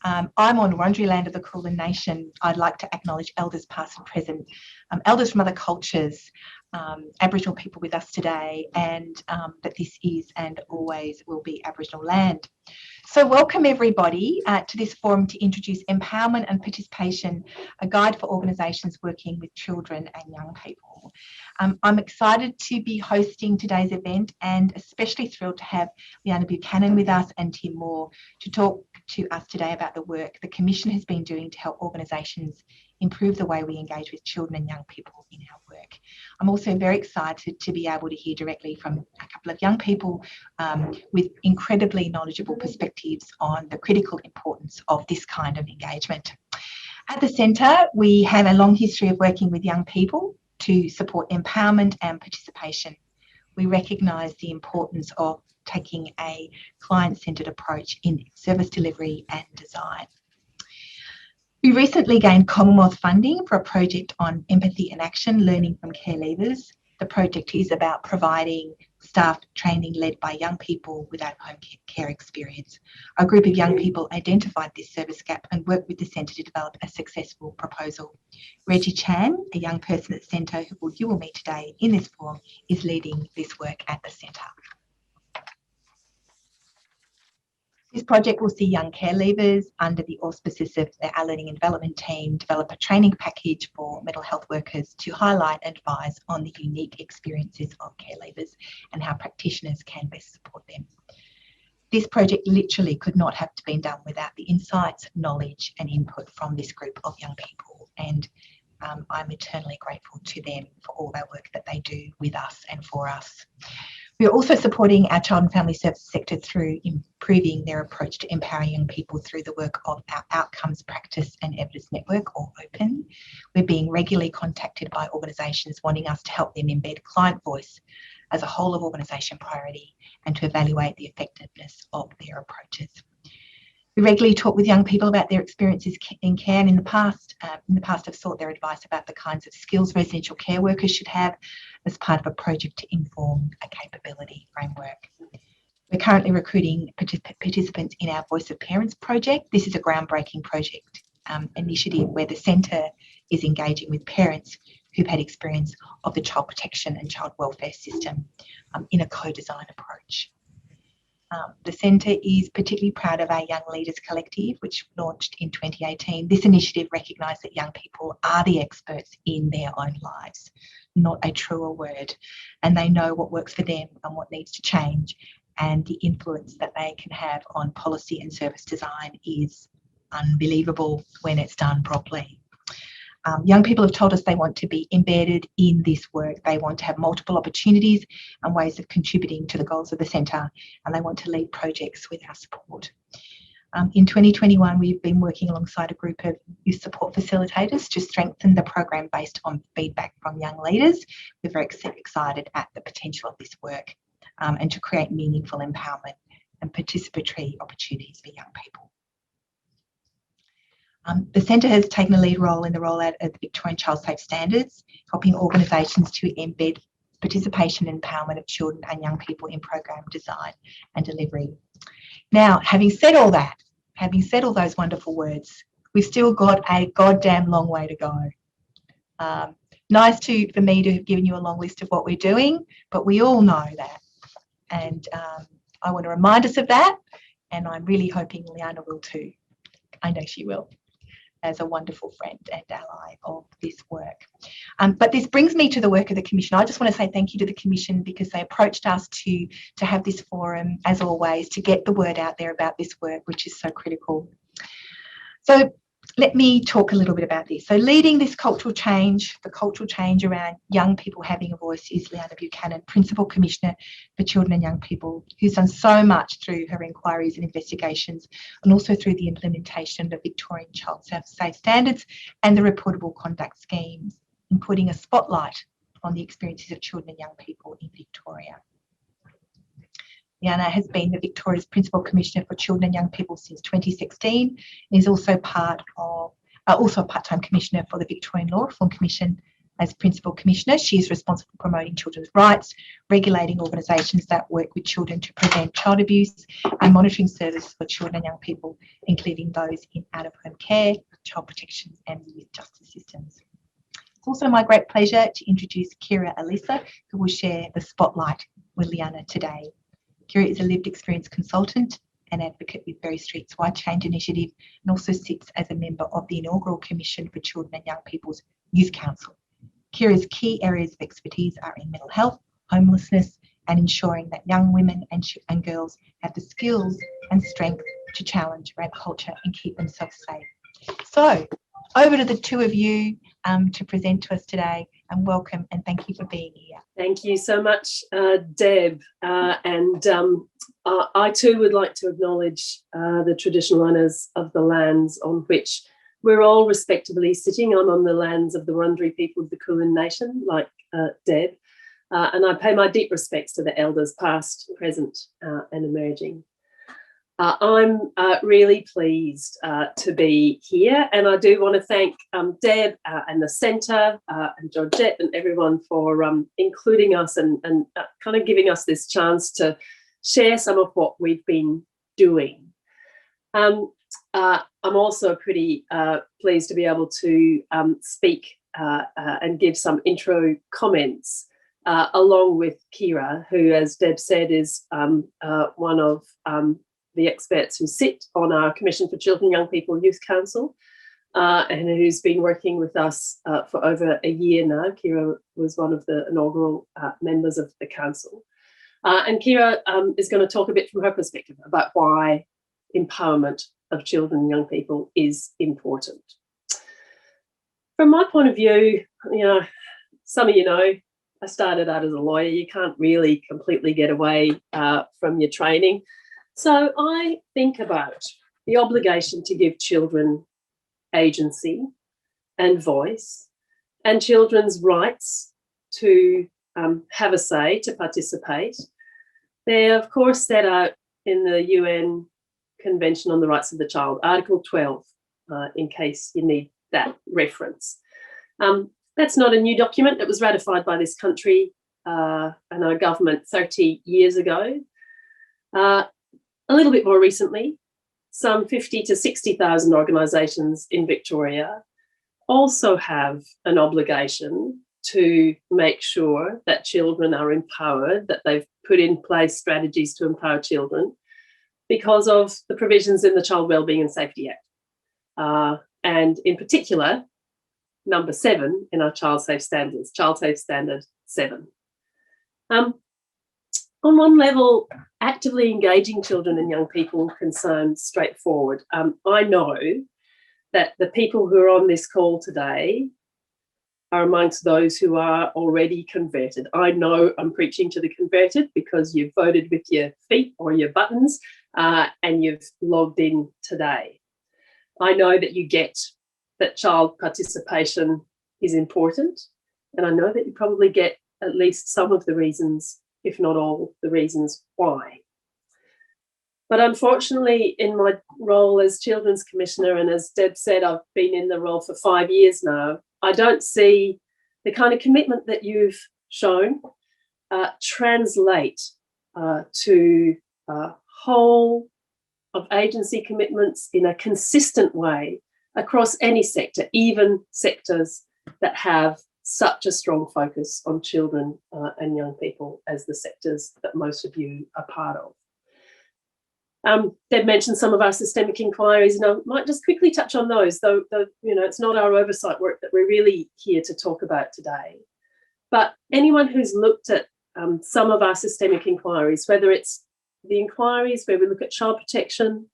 I'm on Wurundjeri land of the Kulin Nation. I'd like to acknowledge elders past and present, elders from other cultures, Aboriginal people with us today, and that this is and always will be Aboriginal land. So welcome everybody to this forum to introduce empowerment and participation, a guide for organisations working with children and young people. I'm excited to be hosting today's event and especially thrilled to have Liana Buchanan with us and Tim Moore to talk to us today about the work the Commission has been doing to help organisations improve the way we engage with children and young people in our work. I'm also very excited to be able to hear directly from a couple of young people with incredibly knowledgeable perspectives on the critical importance of this kind of engagement. At the Centre, we have a long history of working with young people to support empowerment and participation. We recognise the importance of taking a client-centred approach in service delivery and design. We recently gained Commonwealth funding for a project on empathy and action, learning from care leavers. The project is about providing staff training led by young people without home care experience. A group of young people identified this service gap and worked with the Centre to develop a successful proposal. Reggie Chan, a young person at the Centre who you will meet today in this forum, is leading this work at the Centre. This project will see young care leavers under the auspices of our learning and development team develop a training package for mental health workers to highlight and advise on the unique experiences of care leavers and how practitioners can best support them. This project literally could not have been done without the insights, knowledge and input from this group of young people, and I'm eternally grateful to them for all their work that they do with us and for us. We are also supporting our child and family services sector through improving their approach to empowering young people through the work of our Outcomes Practice and Evidence Network, or OPEN. We're being regularly contacted by organisations wanting us to help them embed client voice as a whole of organisation priority and to evaluate the effectiveness of their approaches. We regularly talk with young people about their experiences in care, and in the past have sought their advice about the kinds of skills residential care workers should have as part of a project to inform a capability framework. We're currently recruiting participants in our Voice of Parents project. This is a groundbreaking project initiative where the Centre is engaging with parents who've had experience of the child protection and child welfare system in a co-design approach. The Centre is particularly proud of our Young Leaders Collective, which launched in 2018. This initiative recognised that young people are the experts in their own lives, not a truer word, and they know what works for them and what needs to change, and the influence that they can have on policy and service design is unbelievable when it's done properly. Young people have told us they want to be embedded in this work. They want to have multiple opportunities and ways of contributing to the goals of the Centre, and they want to lead projects with our support. In 2021, we've been working alongside a group of youth support facilitators to strengthen the program based on feedback from young leaders. We're very excited at the potential of this work and to create meaningful empowerment and participatory opportunities for young people. The Centre has taken a lead role in the rollout of the Victorian Child Safe Standards, helping organisations to embed participation and empowerment of children and young people in program design and delivery. Now, having said all that, having said all those wonderful words, we've still got a goddamn long way to go. Nice for me to have given you a long list of what we're doing, but we all know that. And I want to remind us of that, and I'm really hoping Liana will too. I know she will, as a wonderful friend and ally of this work. But this brings me to the work of the Commission. I just want to say thank you to the Commission because they approached us to have this forum, as always, to get the word out there about this work, which is so critical. So let me talk a little bit about this. So leading this cultural change, the cultural change around young people having a voice, is Liana Buchanan, Principal Commissioner for Children and Young People, who's done so much through her inquiries and investigations and also through the implementation of the Victorian Child Safe Standards and the reportable conduct schemes, in putting a spotlight on the experiences of children and young people in Victoria. Liana has been the Victoria's Principal Commissioner for Children and Young People since 2016 and is also a part-time Commissioner for the Victorian Law Reform Commission As Principal Commissioner, she is responsible for promoting children's rights, regulating organisations that work with children to prevent child abuse, and monitoring services for children and young people, including those in out-of-home care, child protection and youth justice systems. It's also my great pleasure to introduce Kirra Elisa, who will share the spotlight with Liana today. Kirra is a lived experience consultant and advocate with Berry Street's Wide Change Initiative, and also sits as a member of the inaugural Commission for Children and Young People's Youth Council. Kirra's key areas of expertise are in mental health, homelessness, and ensuring that young women and girls have the skills and strength to challenge rape culture and keep themselves safe. So, over to the two of you to present to us today, and welcome and thank you for being here. Thank you so much, Deb. I too would like to acknowledge the traditional owners of the lands on which we're all respectively sitting. I'm on the lands of the Wurundjeri people of the Kulin Nation, like Deb, and I pay my deep respects to the elders past, present and emerging. I'm really pleased to be here, and I do want to thank Deb and the Centre and Georgette and everyone for including us and kind of giving us this chance to share some of what we've been doing. I'm also pretty pleased to be able to speak and give some intro comments along with Kyra, who, as Deb said, is one of the experts who sit on our Commission for Children, Young People Youth Council, and who's been working with us for over a year now. Kyra was one of the inaugural members of the council. And Kyra is going to talk a bit from her perspective about why empowerment of children and young people is important. From my point of view, some of you know, I started out as a lawyer. You can't really completely get away from your training. So I think about the obligation to give children agency and voice, and children's rights to have a say, to participate. They're, of course, set out in the UN Convention on the Rights of the Child, Article 12, in case you need that reference. That's not a new document. It was ratified by this country and our government 30 years ago. A little bit more recently, some 50 to 60,000 organisations in Victoria also have an obligation to make sure that children are empowered, that they've put in place strategies to empower children because of the provisions in the Child Wellbeing and Safety Act. And in particular, number 7 in our Child Safe Standards, Child Safe Standard 7. On one level, actively engaging children and young people can sound straightforward. I know that the people who are on this call today are amongst those who are already converted. I know I'm preaching to the converted because you've voted with your feet or your buttons and you've logged in today. I know that you get that child participation is important, and I know that you probably get at least some of the reasons, if not all the reasons why. But unfortunately, in my role as Children's Commissioner, and as Deb said, I've been in the role for 5 years now, I don't see the kind of commitment that you've shown translate to a whole of agency commitments in a consistent way across any sector, even sectors that have such a strong focus on children and young people as the sectors that most of you are part of. Deb mentioned some of our systemic inquiries, and I might just quickly touch on those, though it's not our oversight work that we're really here to talk about today. But anyone who's looked at some of our systemic inquiries, whether it's the inquiries where we look at child protection,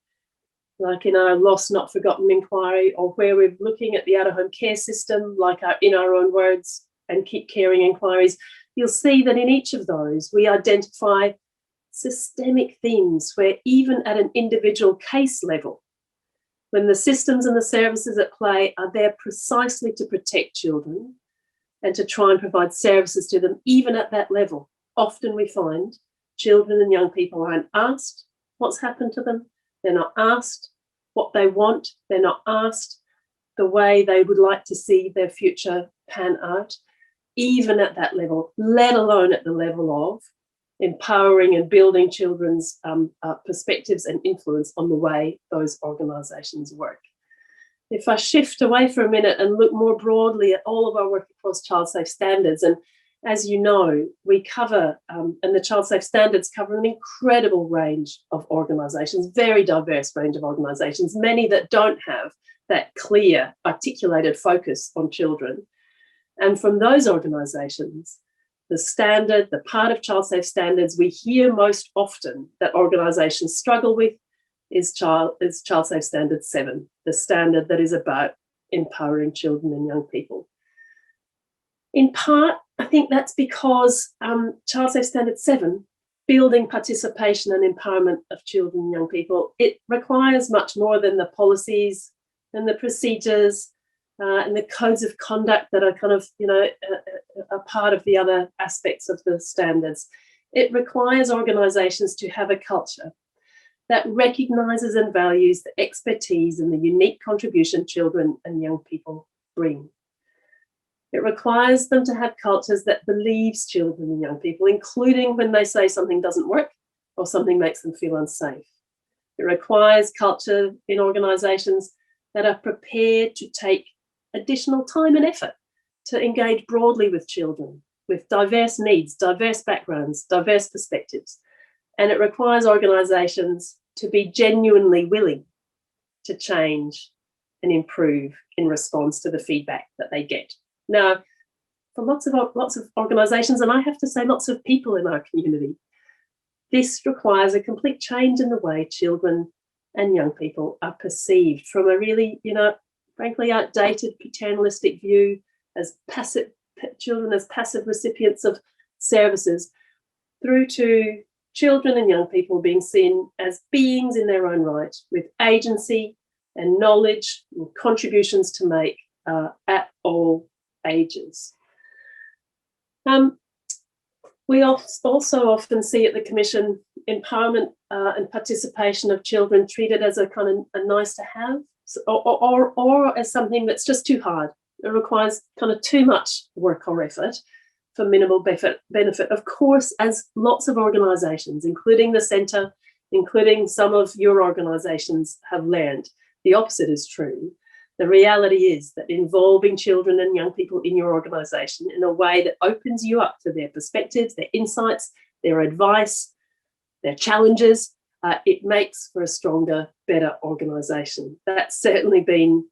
like in our Lost Not Forgotten inquiry, or where we're looking at the out-of-home care system, like our In Our Own Words and Keep Caring inquiries, you'll see that in each of those we identify systemic themes where even at an individual case level, when the systems and the services at play are there precisely to protect children and to try and provide services to them, even at that level, often we find children and young people aren't asked what's happened to them. They're not asked what they want. They're not asked the way they would like to see their future pan out. even at that level, let alone at the level of empowering and building children's perspectives and influence on the way those organisations work. If I shift away for a minute and look more broadly at all of our work across child safe standards, and as you know, we cover, and the child safe standards cover an incredible range of organisations, very diverse range of organisations, many that don't have that clear, articulated focus on children. And from those organisations, the standard, the part of child safe standards we hear most often that organisations struggle with is child safe standard 7, the standard that is about empowering children and young people. In part, I think that's because child safe standard 7, building participation and empowerment of children and young people, it requires much more than the policies and the procedures and the codes of conduct that are kind of, a part of the other aspects of the standards. It requires organisations to have a culture that recognises and values the expertise and the unique contribution children and young people bring. It requires them to have cultures that believes children and young people, including when they say something doesn't work or something makes them feel unsafe. It requires culture in organisations that are prepared to take additional time and effort to engage broadly with children, with diverse needs, diverse backgrounds, diverse perspectives. And it requires organisations to be genuinely willing to change and improve in response to the feedback that they get. Now, for lots of organisations, and I have to say lots of people in our community, this requires a complete change in the way children and young people are perceived from a really, frankly outdated paternalistic view as passive children, as passive recipients of services, through to children and young people being seen as beings in their own right, with agency and knowledge and contributions to make at all ages. We also often see at the Commission empowerment and participation of children treated as a kind of a nice to have, or as something that's just too hard. It requires kind of too much work or effort for minimal benefit. Of course, as lots of organisations, including the Centre, including some of your organisations have learned, the opposite is true. The reality is that involving children and young people in your organisation in a way that opens you up to their perspectives, their insights, their advice, their challenges, it makes for a stronger, better organisation. That's certainly been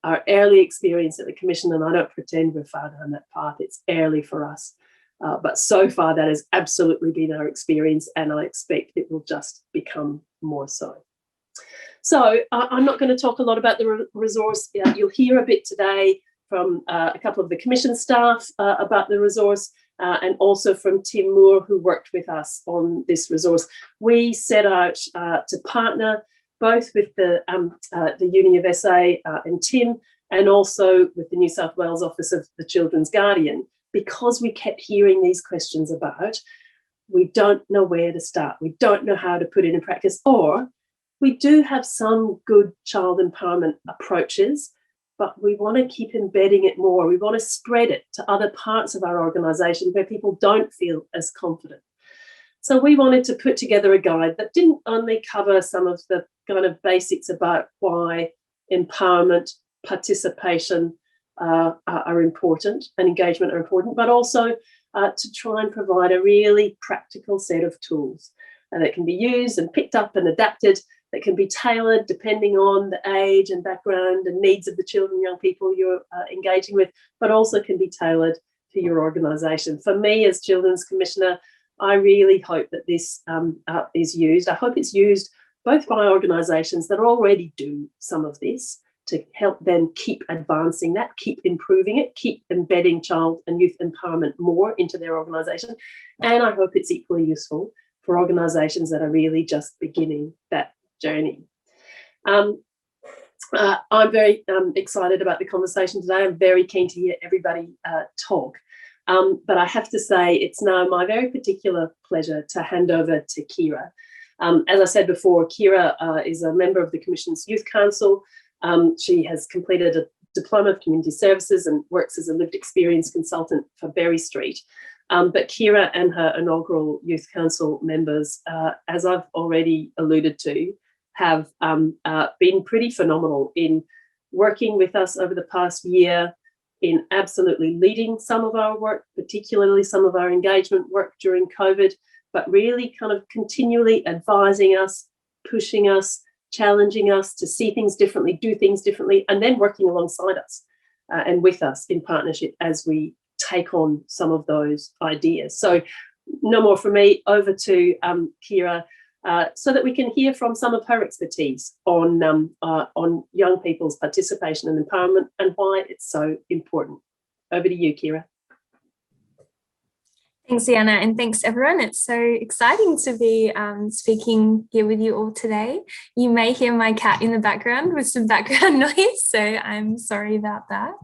our early experience at the Commission, and I don't pretend we're far down that path. It's early for us. But so far, that has absolutely been our experience, and I expect it will just become more so. So I'm not going to talk a lot about the resource. You'll hear a bit today from a couple of the Commission staff about the resource, and also from Tim Moore, who worked with us on this resource. We set out to partner both with the Uni of SA and Tim, and also with the New South Wales Office of the Children's Guardian, because we kept hearing these questions about, we don't know where to start, we don't know how to put it in practice, or we do have some good child empowerment approaches, but we want to keep embedding it more. We want to spread it to other parts of our organisation where people don't feel as confident. So we wanted to put together a guide that didn't only cover some of the kind of basics about why empowerment, participation are important and engagement are important, but also to try and provide a really practical set of tools that can be used and picked up and adapted, that can be tailored depending on the age and background and needs of the children and young people you're engaging with, but also can be tailored to your organisation. For me as Children's Commissioner, I really hope that this is used. I hope it's used both by organisations that already do some of this to help them keep advancing that, keep improving it, keep embedding child and youth empowerment more into their organisation. And I hope it's equally useful for organisations that are really just beginning that journey. I'm very excited about the conversation today. I'm very keen to hear everybody talk. But I have to say it's now my very particular pleasure to hand over to Kirra. As I said before, Kirra is a member of the Commission's Youth Council. She has completed a Diploma of Community Services and works as a lived experience consultant for Berry Street. But Kirra and her inaugural Youth Council members, as I've already alluded to, have been pretty phenomenal in working with us over the past year, in absolutely leading some of our work, particularly some of our engagement work during COVID, but really kind of continually advising us, pushing us, challenging us to see things differently, do things differently, and then working alongside us and with us in partnership as we take on some of those ideas. So no more from me, over to Kirra, so that we can hear from some of her expertise on young people's participation and empowerment and why it's so important. Over to you, Kirra. Thanks, Liana, and thanks everyone. It's so exciting to be speaking here with you all today. You may hear my cat in the background with some background noise, so I'm sorry about that.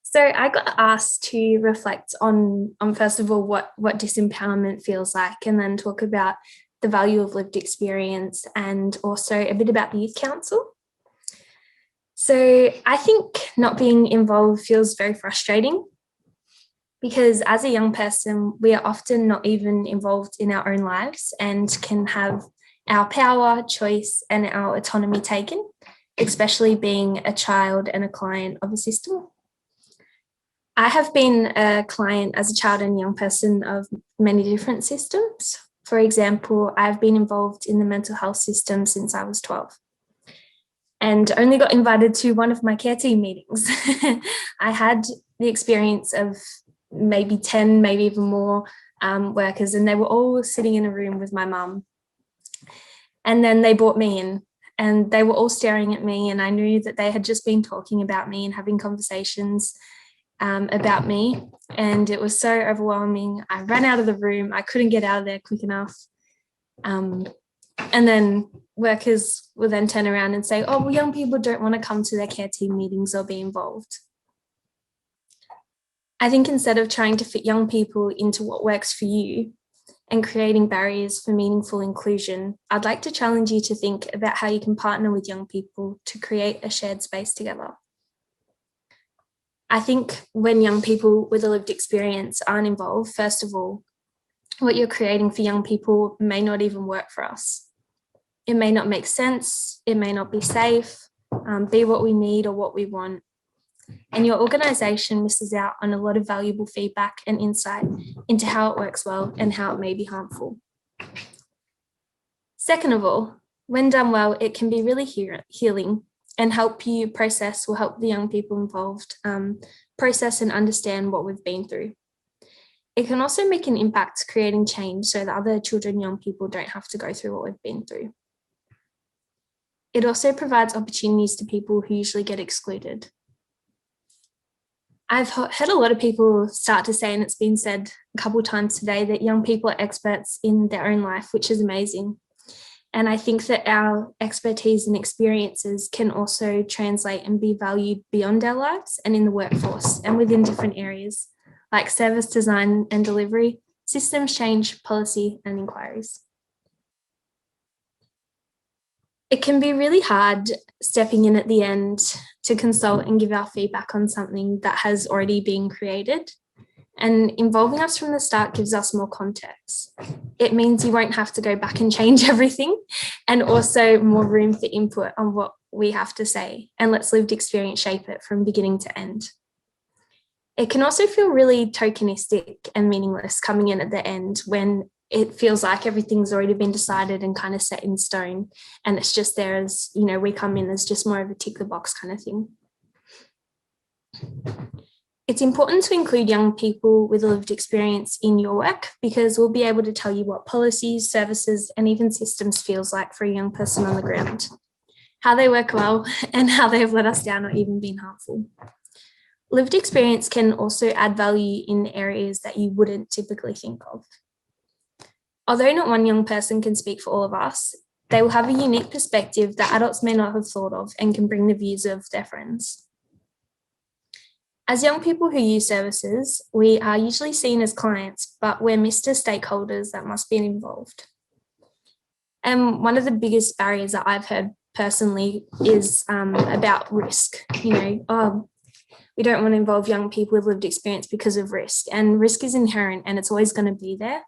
So I got asked to reflect on first of all, what disempowerment feels like, and then talk about the value of lived experience and also a bit about the Youth Council. So I think not being involved feels very frustrating, because as a young person, we are often not even involved in our own lives and can have our power, choice, and our autonomy taken, especially being a child and a client of a system. I have been a client as a child and young person of many different systems. For example, I've been involved in the mental health system since I was 12 and only got invited to one of my care team meetings. I had the experience of maybe 10, maybe even more workers, and they were all sitting in a room with my mum. And then they brought me in and they were all staring at me, and I knew that they had just been talking about me and having conversations about me, and it was so overwhelming. I ran out of the room. I couldn't get out of there quick enough. And then workers will then turn around and say, oh, well, young people don't want to come to their care team meetings or be involved. I think instead of trying to fit young people into what works for you and creating barriers for meaningful inclusion, I'd like to challenge you to think about how you can partner with young people to create a shared space together. I think when young people with a lived experience aren't involved, first of all, what you're creating for young people may not even work for us. It may not make sense, it may not be safe, be what we need or what we want. And your organisation misses out on a lot of valuable feedback and insight into how it works well and how it may be harmful. Second of all, when done well, it can be really healing and help you process, will help the young people involved process and understand what we've been through. It can also make an impact creating change so that other children, young people don't have to go through what we've been through. It also provides opportunities to people who usually get excluded. I've heard a lot of people start to say, and it's been said a couple of times today, that young people are experts in their own life, which is amazing. And I think that our expertise and experiences can also translate and be valued beyond our lives and in the workforce and within different areas like service design and delivery, systems change, policy and inquiries. It can be really hard stepping in at the end to consult and give our feedback on something that has already been created. And involving us from the start gives us more context. It means you won't have to go back and change everything, and also more room for input on what we have to say, and let's lived experience shape it from beginning to end. It can also feel really tokenistic and meaningless coming in at the end when it feels like everything's already been decided and kind of set in stone, and it's just there as, you know, we come in as just more of a tick the box kind of thing. It's important to include young people with a lived experience in your work, because we'll be able to tell you what policies, services, and even systems feels like for a young person on the ground, how they work well, and how they have let us down or even been harmful. Lived experience can also add value in areas that you wouldn't typically think of. Although not one young person can speak for all of us, they will have a unique perspective that adults may not have thought of and can bring the views of their friends. As young people who use services, we are usually seen as clients, but we're missed as stakeholders that must be involved. And one of the biggest barriers that I've heard personally is about risk. You know, we don't want to involve young people with lived experience because of risk, and risk is inherent and it's always going to be there.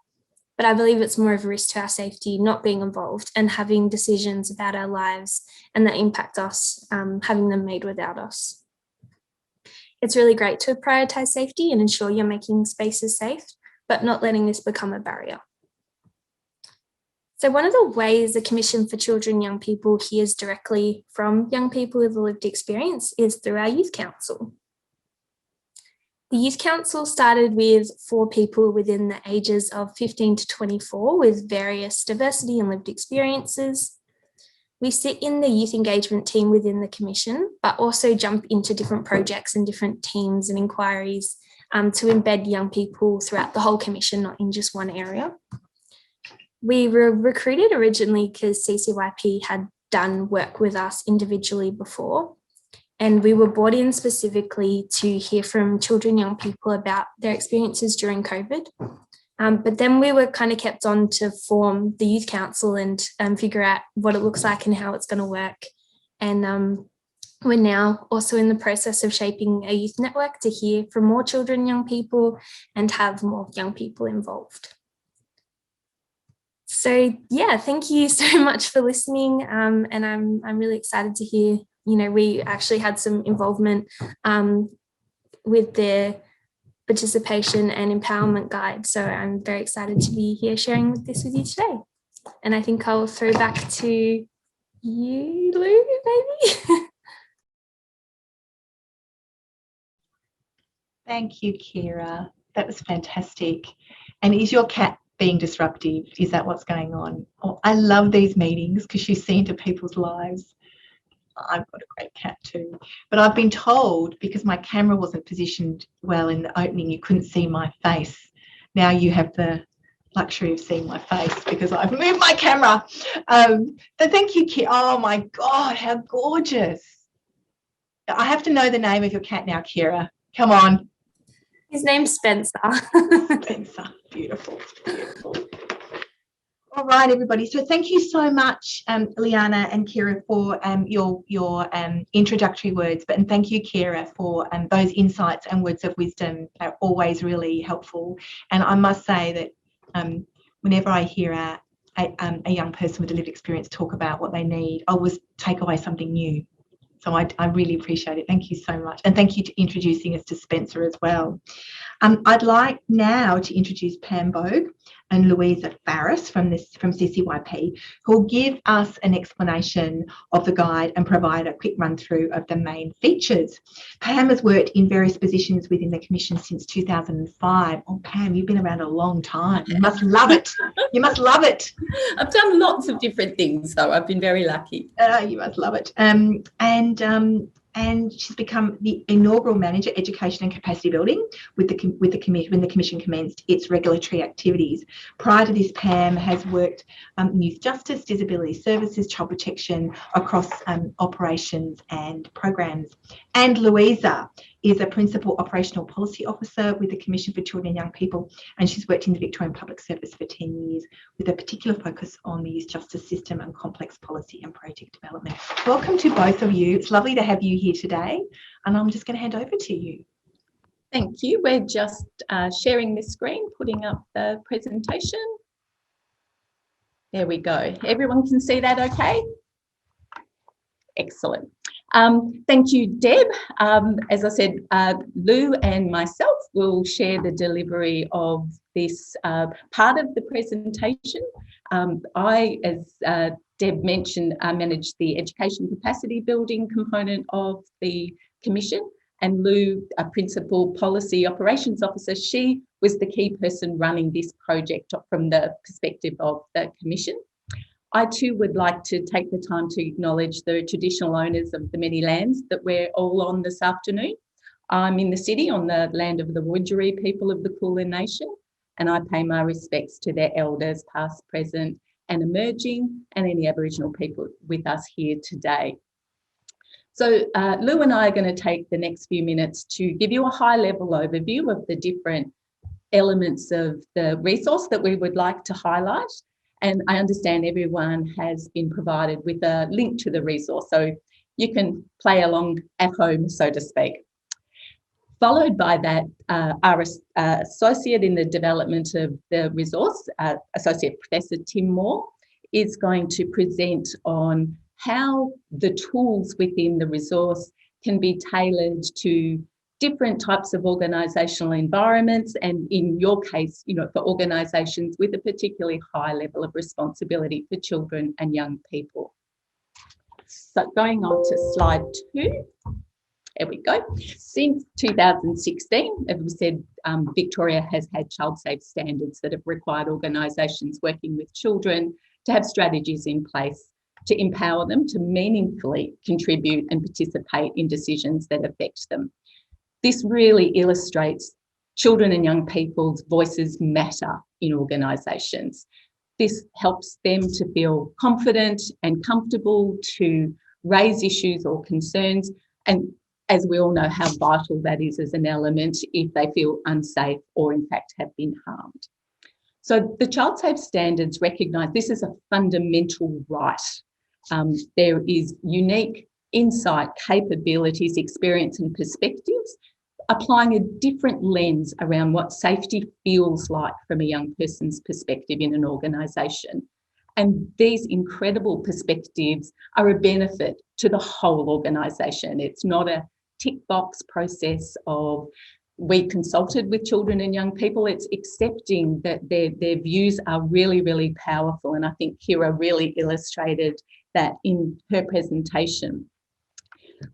But I believe it's more of a risk to our safety not being involved and having decisions about our lives and that impact us, having them made without us. It's really great to prioritise safety and ensure you're making spaces safe, but not letting this become a barrier. So one of the ways the Commission for Children and Young People hears directly from young people with a lived experience is through our Youth Council. The Youth Council started with 4 people within the ages of 15 to 24 with various diversity and lived experiences. We sit in the youth engagement team within the Commission, but also jump into different projects and different teams and inquiries to embed young people throughout the whole Commission, not in just one area. We were recruited originally because CCYP had done work with us individually before. And we were brought in specifically to hear from children, young people about their experiences during COVID. But then we were kind of kept on to form the Youth Council and figure out what it looks like and how it's going to work. And we're now also in the process of shaping a youth network to hear from more children, young people, and have more young people involved. So yeah, thank you so much for listening. And I'm really excited to hear. You know, we actually had some involvement with the participation and empowerment guide. So I'm very excited to be here sharing this with you today. And I think I'll throw back to you, Lou, maybe. Thank you, Kyra. That was fantastic. And is your cat being disruptive? Is that what's going on? Oh, I love these meetings because you see into people's lives. I've got a great cat too, but I've been told because my camera wasn't positioned well in the opening, you couldn't see my face. Now you have the luxury of seeing my face because I've moved my camera. But thank you, Kyra. Oh my God, how gorgeous. I have to know the name of your cat now, Kyra. Come on. His name's Spencer. Spencer, beautiful, beautiful. All right, everybody. So thank you so much, Liana and Kyra, for your introductory words. And thank you, Kyra, for those insights and words of wisdom. Are always really helpful. And I must say that whenever I hear a young person with a lived experience talk about what they need, I always take away something new. So I really appreciate it. Thank you so much. And thank you for introducing us to Spencer as well. I'd like now to introduce Pam Bogue and Louisa Farris from CCYP, who will give us an explanation of the guide and provide a quick run through of the main features. Pam has worked in various positions within the Commission since 2005. Oh, Pam, you've been around a long time. You must love it. You must love it. I've done lots of different things, though. I've been very lucky. You must love it. And she's become the inaugural manager, education and capacity building when the Commission commenced its regulatory activities. Prior to this, Pam has worked in youth justice, disability services, child protection across operations and programs. And Louisa is a Principal Operational Policy Officer with the Commission for Children and Young People, and she's worked in the Victorian Public Service for 10 years with a particular focus on the youth justice system and complex policy and project development. Welcome to both of you. It's lovely to have you here today, and I'm just going to hand over to you. Thank you. We're just sharing the screen, putting up the presentation. There we go. Everyone can see that okay? Excellent. Thank you, Deb. As I said, Lou and myself will share the delivery of this part of the presentation. I, as Deb mentioned, manage the education capacity building component of the Commission, and Lou, a Principal Policy Operations Officer, she was the key person running this project from the perspective of the Commission. I too would like to take the time to acknowledge the traditional owners of the many lands that we're all on this afternoon. I'm in the city on the land of the Wurundjeri people of the Kulin Nation, and I pay my respects to their elders, past, present, and emerging, and any Aboriginal people with us here today. So Lou and I are going to take the next few minutes to give you a high-level overview of the different elements of the resource that we would like to highlight. And I understand everyone has been provided with a link to the resource, so you can play along at home, so to speak. Followed by that, our associate in the development of the resource, Associate Professor Tim Moore, is going to present on how the tools within the resource can be tailored to different types of organisational environments, and in your case, for organisations with a particularly high level of responsibility for children and young people. So going on to slide 2. There we go. Since 2016, as we said, Victoria has had child-safe standards that have required organisations working with children to have strategies in place to empower them to meaningfully contribute and participate in decisions that affect them. This really illustrates children and young people's voices matter in organisations. This helps them to feel confident and comfortable to raise issues or concerns, and as we all know how vital that is as an element if they feel unsafe or in fact have been harmed. So the Child Safe Standards recognise this is a fundamental right. There is unique insight, capabilities, experience and perspectives, applying a different lens around what safety feels like from a young person's perspective in an organisation. And these incredible perspectives are a benefit to the whole organisation. It's not a tick box process of we consulted with children and young people. It's accepting that their views are really, really powerful. And I think Kirra really illustrated that in her presentation.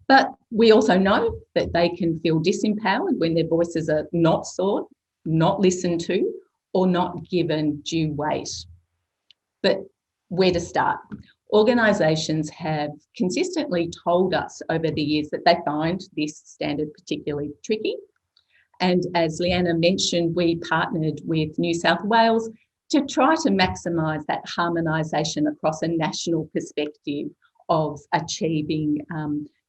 But we also know that they can feel disempowered when their voices are not sought, not listened to, or not given due weight. But where to start? Organisations have consistently told us over the years that they find this standard particularly tricky. And as Liana mentioned, we partnered with New South Wales to try to maximise that harmonisation across a national perspective of achieving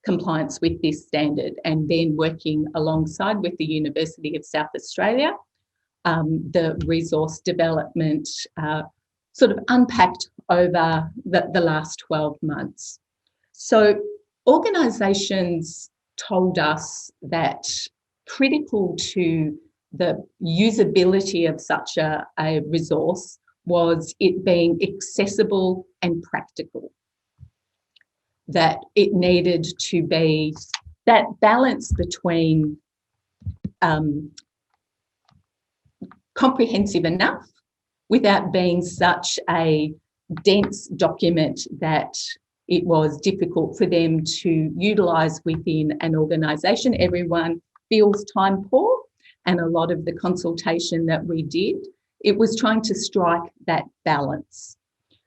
compliance with this standard, and then working alongside with the University of South Australia, the resource development sort of unpacked over the last 12 months. So organisations told us that critical to the usability of such a resource was it being accessible and practical, that it needed to be that balance between comprehensive enough without being such a dense document that it was difficult for them to utilise within an organisation. Everyone feels time poor, and a lot of the consultation that we did, it was trying to strike that balance.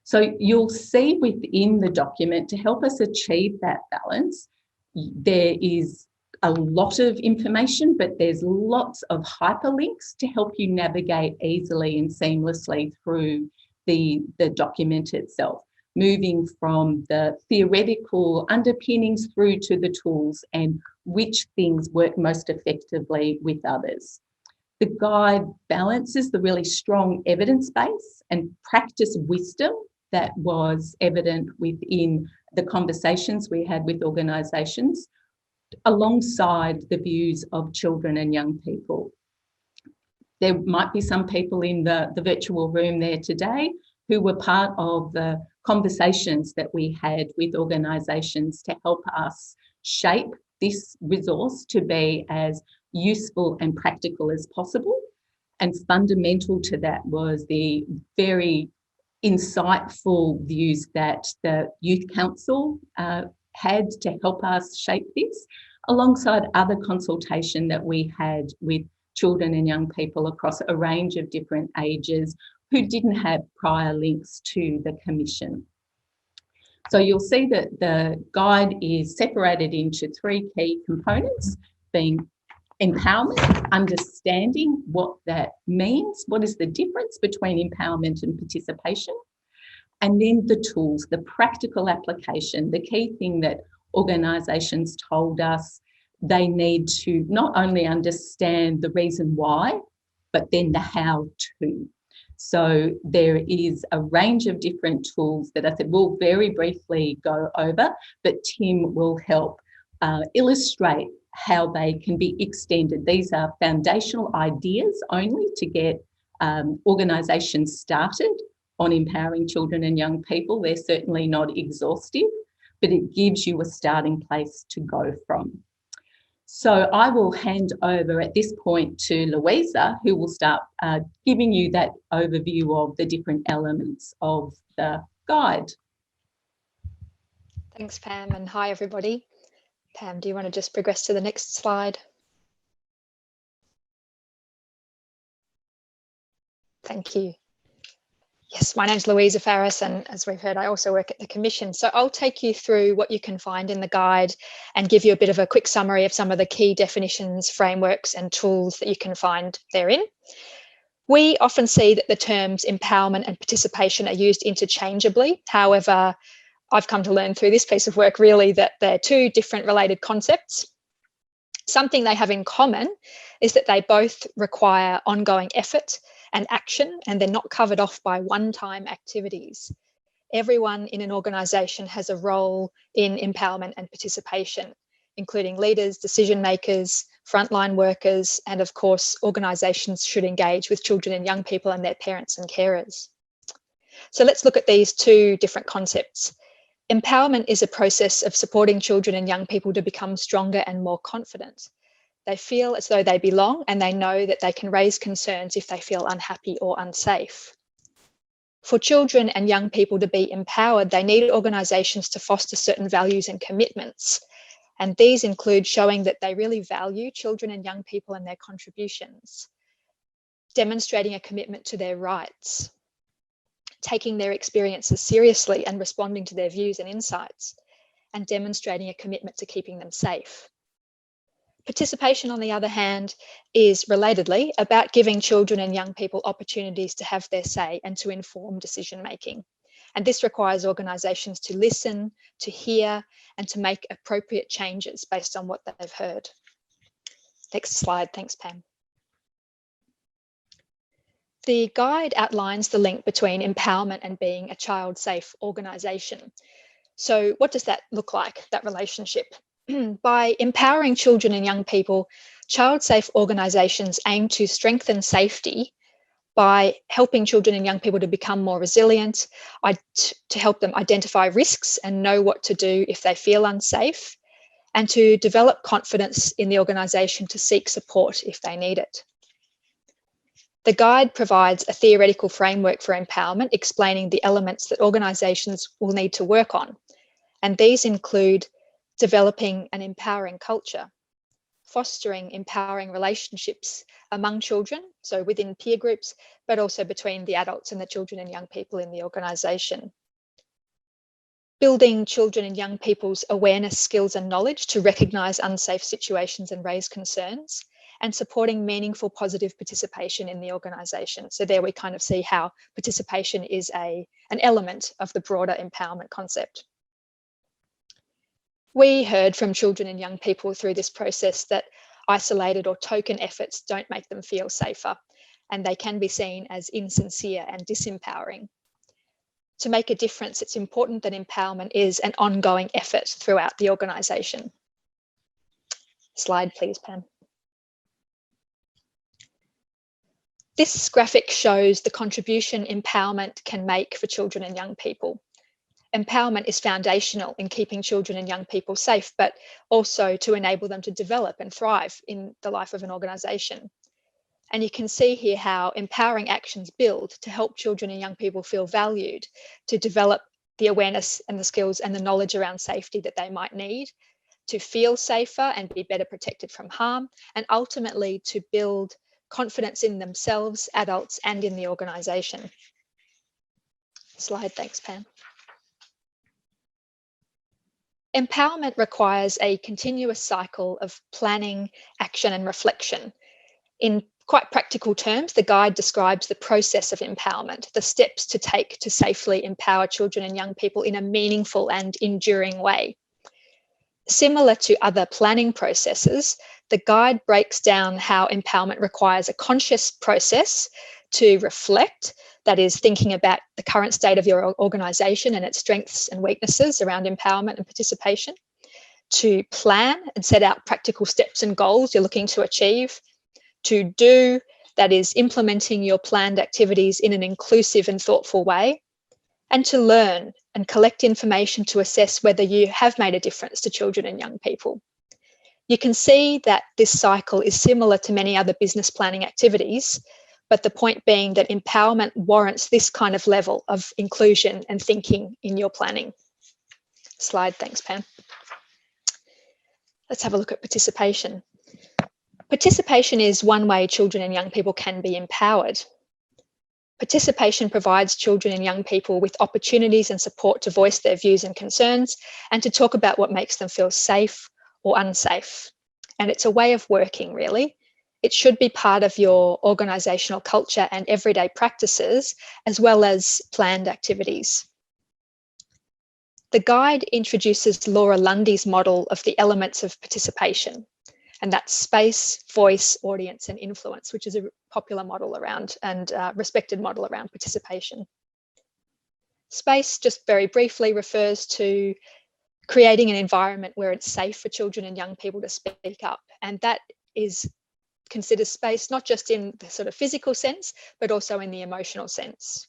So you'll see within the document, to help us achieve that balance, there is a lot of information, but there's lots of hyperlinks to help you navigate easily and seamlessly through the document itself, moving from the theoretical underpinnings through to the tools and which things work most effectively with others. The guide balances the really strong evidence base and practice wisdom that was evident within the conversations we had with organisations, alongside the views of children and young people. There might be some people in the virtual room there today who were part of the conversations that we had with organisations to help us shape this resource to be as useful and practical as possible. And fundamental to that was the very insightful views that the Youth Council had to help us shape this, alongside other consultation that we had with children and young people across a range of different ages who didn't have prior links to the Commission. So you'll see that the guide is separated into 3 key components, being empowerment, understanding what that means, what is the difference between empowerment and participation, and then the tools, the practical application. The key thing that organisations told us, they need to not only understand the reason why, but then the how to. So there is a range of different tools that I said we'll very briefly go over, but Tim will help illustrate how they can be extended. These are foundational ideas only to get organisations started on empowering children and young people. They're certainly not exhaustive, but it gives you a starting place to go from. So I will hand over at this point to Louisa, who will start giving you that overview of the different elements of the guide. Thanks, Pam, and hi, everybody. Pam, do you want to just progress to the next slide? Thank you. Yes, my name's Louisa Farris, and as we've heard, I also work at the Commission. So I'll take you through what you can find in the guide and give you a bit of a quick summary of some of the key definitions, frameworks, and tools that you can find therein. We often see that the terms empowerment and participation are used interchangeably. However, I've come to learn through this piece of work really that they're two different related concepts. Something they have in common is that they both require ongoing effort and action, and they're not covered off by one-time activities. Everyone in an organisation has a role in empowerment and participation, including leaders, decision makers, frontline workers, and of course, organisations should engage with children and young people and their parents and carers. So let's look at these two different concepts. Empowerment is a process of supporting children and young people to become stronger and more confident. They feel as though they belong and they know that they can raise concerns if they feel unhappy or unsafe. For children and young people to be empowered, they need organisations to foster certain values and commitments. And these include showing that they really value children and young people and their contributions, demonstrating a commitment to their rights, taking their experiences seriously and responding to their views and insights, and demonstrating a commitment to keeping them safe. Participation, on the other hand, is relatedly about giving children and young people opportunities to have their say and to inform decision making. And this requires organisations to listen, to hear, and to make appropriate changes based on what they've heard. Next slide, thanks, Pam. The guide outlines the link between empowerment and being a child-safe organisation. So what does that look like, that relationship? By empowering children and young people, child-safe organisations aim to strengthen safety by helping children and young people to become more resilient, to help them identify risks and know what to do if they feel unsafe, and to develop confidence in the organisation to seek support if they need it. The guide provides a theoretical framework for empowerment, explaining the elements that organisations will need to work on. And these include developing an empowering culture, fostering empowering relationships among children, so within peer groups, but also between the adults and the children and young people in the organisation. Building children and young people's awareness, skills and knowledge to recognise unsafe situations and raise concerns, and supporting meaningful positive participation in the organisation. So there we kind of see how participation is an element of the broader empowerment concept. We heard from children and young people through this process that isolated or token efforts don't make them feel safer, and they can be seen as insincere and disempowering. To make a difference, it's important that empowerment is an ongoing effort throughout the organisation. Slide, please, Pam. This graphic shows the contribution empowerment can make for children and young people. Empowerment is foundational in keeping children and young people safe, but also to enable them to develop and thrive in the life of an organisation. And you can see here how empowering actions build to help children and young people feel valued, to develop the awareness and the skills and the knowledge around safety that they might need, to feel safer and be better protected from harm, and ultimately to build confidence in themselves, adults, and in the organisation. Slide, thanks, Pam. Empowerment requires a continuous cycle of planning, action, and reflection. In quite practical terms, the guide describes the process of empowerment, the steps to take to safely empower children and young people in a meaningful and enduring way. Similar to other planning processes, the guide breaks down how empowerment requires a conscious process to reflect, that is thinking about the current state of your organisation and its strengths and weaknesses around empowerment and participation, to plan and set out practical steps and goals you're looking to achieve, to do, that is implementing your planned activities in an inclusive and thoughtful way, and to learn and collect information to assess whether you have made a difference to children and young people. You can see that this cycle is similar to many other business planning activities, but the point being that empowerment warrants this kind of level of inclusion and thinking in your planning. Slide, thanks, Pam. Let's have a look at participation. Participation is one way children and young people can be empowered. Participation provides children and young people with opportunities and support to voice their views and concerns and to talk about what makes them feel safe or unsafe. And it's a way of working, really. It should be part of your organisational culture and everyday practices, as well as planned activities. The guide introduces Laura Lundy's model of the elements of participation, and that's space, voice, audience, and influence, which is a popular model around and respected model around participation. Space, just very briefly, refers to creating an environment where it's safe for children and young people to speak up, and that is considered space not just in the sort of physical sense, but also in the emotional sense.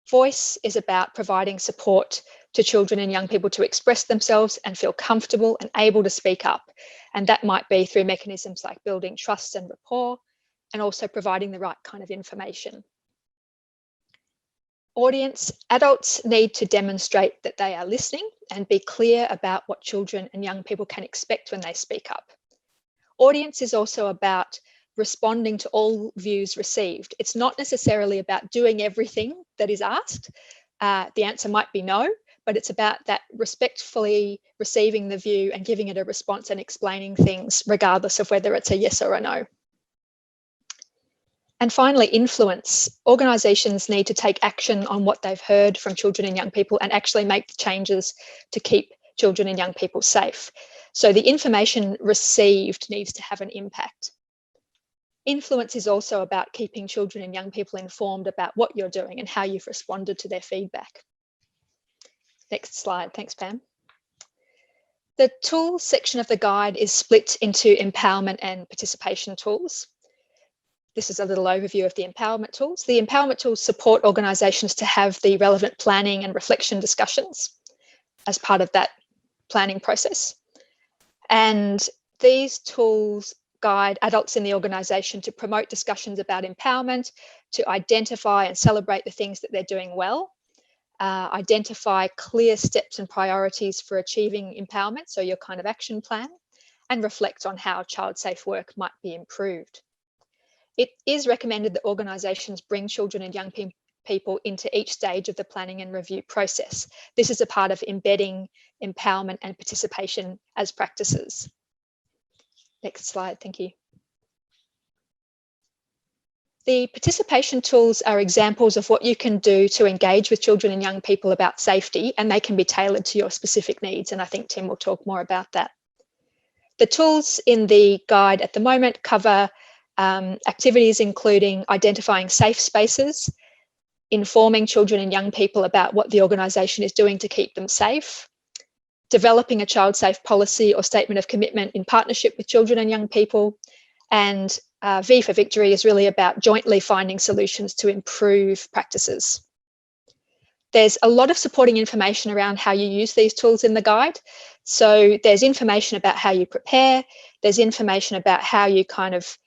Voice is about providing support to children and young people to express themselves and feel comfortable and able to speak up. And that might be through mechanisms like building trust and rapport, and also providing the right kind of information. Audience, adults need to demonstrate that they are listening and be clear about what children and young people can expect when they speak up. Audience is also about responding to all views received. It's not necessarily about doing everything that is asked. The answer might be no, but it's about that respectfully receiving the view and giving it a response and explaining things regardless of whether it's a yes or a no. And finally, influence. Organisations need to take action on what they've heard from children and young people and actually make the changes to keep children and young people safe. So the information received needs to have an impact. Influence is also about keeping children and young people informed about what you're doing and how you've responded to their feedback. Next slide, thanks, Pam. The tools section of the guide is split into empowerment and participation tools. This is a little overview of the empowerment tools. The empowerment tools support organisations to have the relevant planning and reflection discussions as part of that planning process. And these tools guide adults in the organisation to promote discussions about empowerment, to identify and celebrate the things that they're doing well, identify clear steps and priorities for achieving empowerment, so your kind of action plan, and reflect on how child-safe work might be improved. It is recommended that organisations bring children and young people into each stage of the planning and review process. This is a part of embedding empowerment and participation as practices. Next slide, thank you. The participation tools are examples of what you can do to engage with children and young people about safety, and they can be tailored to your specific needs, and I think Tim will talk more about that. The tools in the guide at the moment cover activities including identifying safe spaces, informing children and young people about what the organisation is doing to keep them safe, developing a child-safe policy or statement of commitment in partnership with children and young people, and V for Victory is really about jointly finding solutions to improve practices. There's a lot of supporting information around how you use these tools in the guide. So there's information about how you prepare, there's information about how you kind of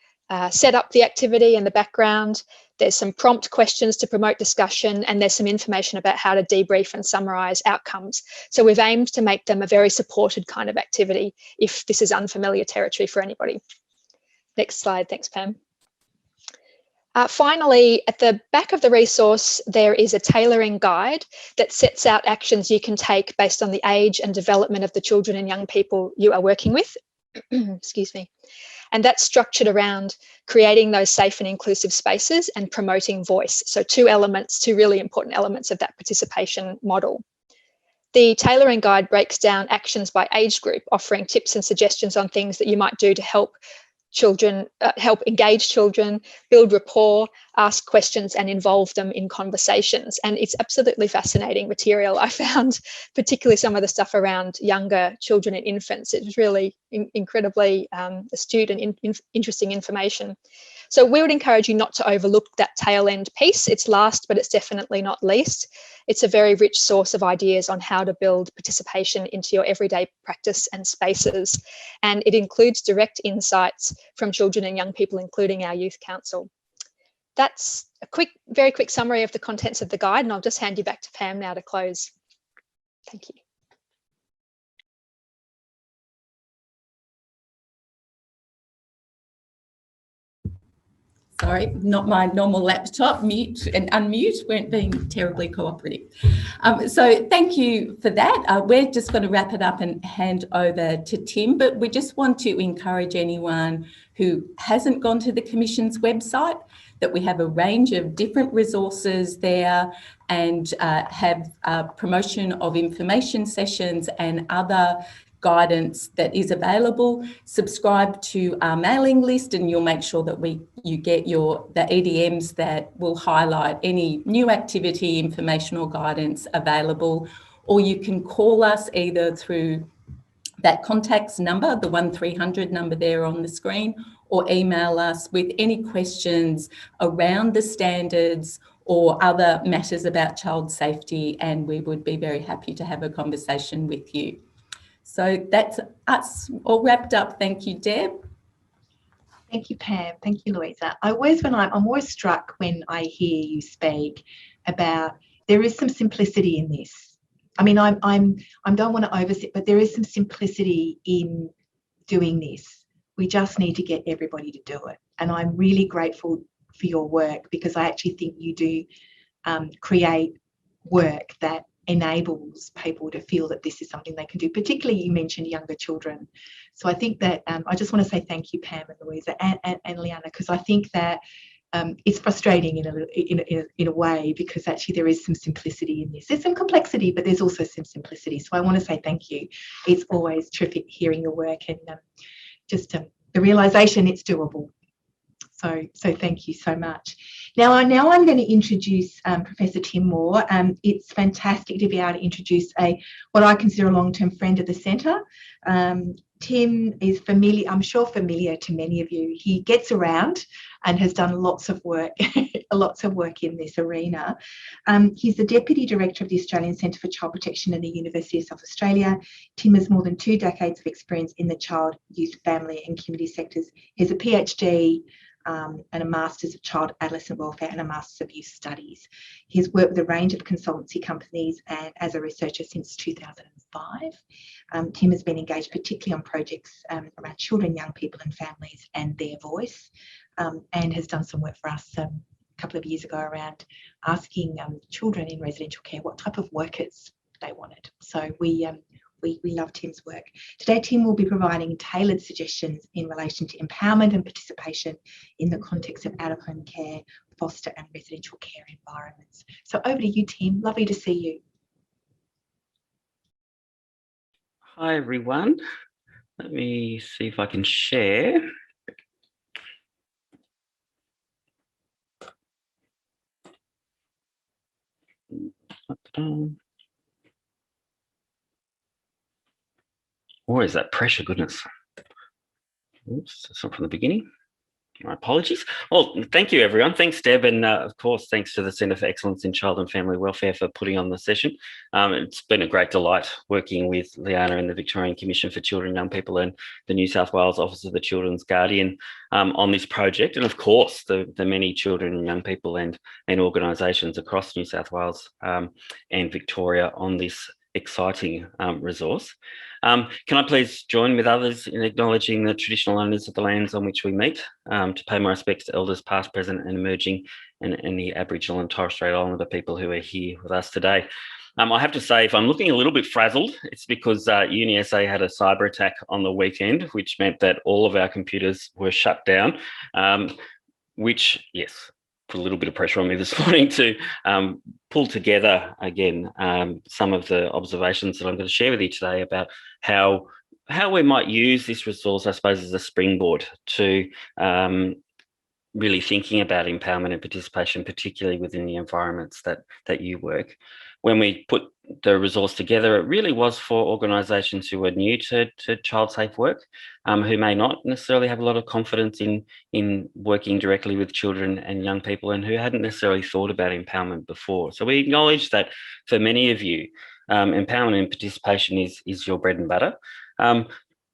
set up the activity in the background, there's some prompt questions to promote discussion, and there's some information about how to debrief and summarise outcomes. So we've aimed to make them a very supported kind of activity if this is unfamiliar territory for anybody. Next slide, thanks, Pam. Finally, at the back of the resource, there is a tailoring guide that sets out actions you can take based on the age and development of the children and young people you are working with. Excuse me. And that's structured around creating those safe and inclusive spaces and promoting voice. So two really important elements of that participation model. The tailoring guide breaks down actions by age group, offering tips and suggestions on things that you might do to help children, help engage children, build rapport, ask questions and involve them in conversations. And it's absolutely fascinating material. I found particularly some of the stuff around younger children and infants. It was really incredibly astute and interesting information. So we would encourage you not to overlook that tail end piece. It's last, but it's definitely not least. It's a very rich source of ideas on how to build participation into your everyday practice and spaces. And it includes direct insights from children and young people, including our Youth Council. That's a very quick summary of the contents of the guide, and I'll just hand you back to Pam now to close. Thank you. Sorry, not my normal laptop. Mute and unmute weren't being terribly cooperative. So thank you for that. We're just going to wrap it up and hand over to Tim, but we just want to encourage anyone who hasn't gone to the Commission's website that we have a range of different resources there and have promotion of information sessions and other guidance that is available. Subscribe to our mailing list and you'll make sure that you get the EDMs that will highlight any new activity, informational guidance available, or you can call us either through that contacts number, the 1300 number there on the screen, or email us with any questions around the standards or other matters about child safety, and we would be very happy to have a conversation with you. So that's us all wrapped up. Thank you, Deb. Thank you, Pam. Thank you, Louisa. I'm always struck when I hear you speak about there is some simplicity in this. I mean, I don't want to oversit, but there is some simplicity in doing this. We just need to get everybody to do it. And I'm really grateful for your work because I actually think you do create work that enables people to feel that this is something they can do. Particularly, you mentioned younger children. So I think that I just want to say thank you, Pam and Louisa and Liana, because I think that it's frustrating in a way because actually there is some simplicity in this. There's some complexity, but there's also some simplicity. So I want to say thank you. It's always terrific hearing your work and just the realisation it's doable. So thank you so much. Now I'm going to introduce Professor Tim Moore. It's fantastic to be able to introduce what I consider a long-term friend of the centre. Tim is familiar to many of you. He gets around and has done lots of work in this arena. He's the Deputy Director of the Australian Centre for Child Protection in the University of South Australia. Tim has more than 2 decades of experience in the child, youth, family and community sectors. He has a PhD and a Masters of Child Adolescent Welfare and a Masters of Youth Studies. He's worked with a range of consultancy companies and as a researcher since 2005. Tim has been engaged particularly on projects around children, young people and families and their voice, and has done some work for us a couple of years ago around asking children in residential care what type of workers they wanted. So we love Tim's work. Today, Tim will be providing tailored suggestions in relation to empowerment and participation in the context of out-of-home care, foster and residential care environments. So over to you, Tim. Lovely to see you. Hi, everyone. Let me see if I can share. Or is that pressure? Goodness. Oops, that's not from the beginning. My apologies. Well, thank you, everyone. Thanks, Deb. And of course, thanks to the Centre for Excellence in Child and Family Welfare for putting on the session. It's been a great delight working with Liana and the Victorian Commission for Children and Young People and the New South Wales Office of the Children's Guardian on this project. And of course, the many children and young people and organisations across New South Wales and Victoria on this exciting resource. Can I please join with others in acknowledging the traditional owners of the lands on which we meet, to pay my respects to elders past, present and emerging, and the Aboriginal and Torres Strait Islander people who are here with us today. I have to say, if I'm looking a little bit frazzled, it's because UniSA had a cyber attack on the weekend, which meant that all of our computers were shut down, which, yes, put a little bit of pressure on me this morning to pull together again some of the observations that I'm going to share with you today about how how we might use this resource, I suppose, as a springboard to really thinking about empowerment and participation, particularly within the environments that you work. When we put the resource together, it really was for organisations who were new to child safe work, who may not necessarily have a lot of confidence in working directly with children and young people, and who hadn't necessarily thought about empowerment before. So we acknowledge that for many of you, empowerment and participation is your bread and butter.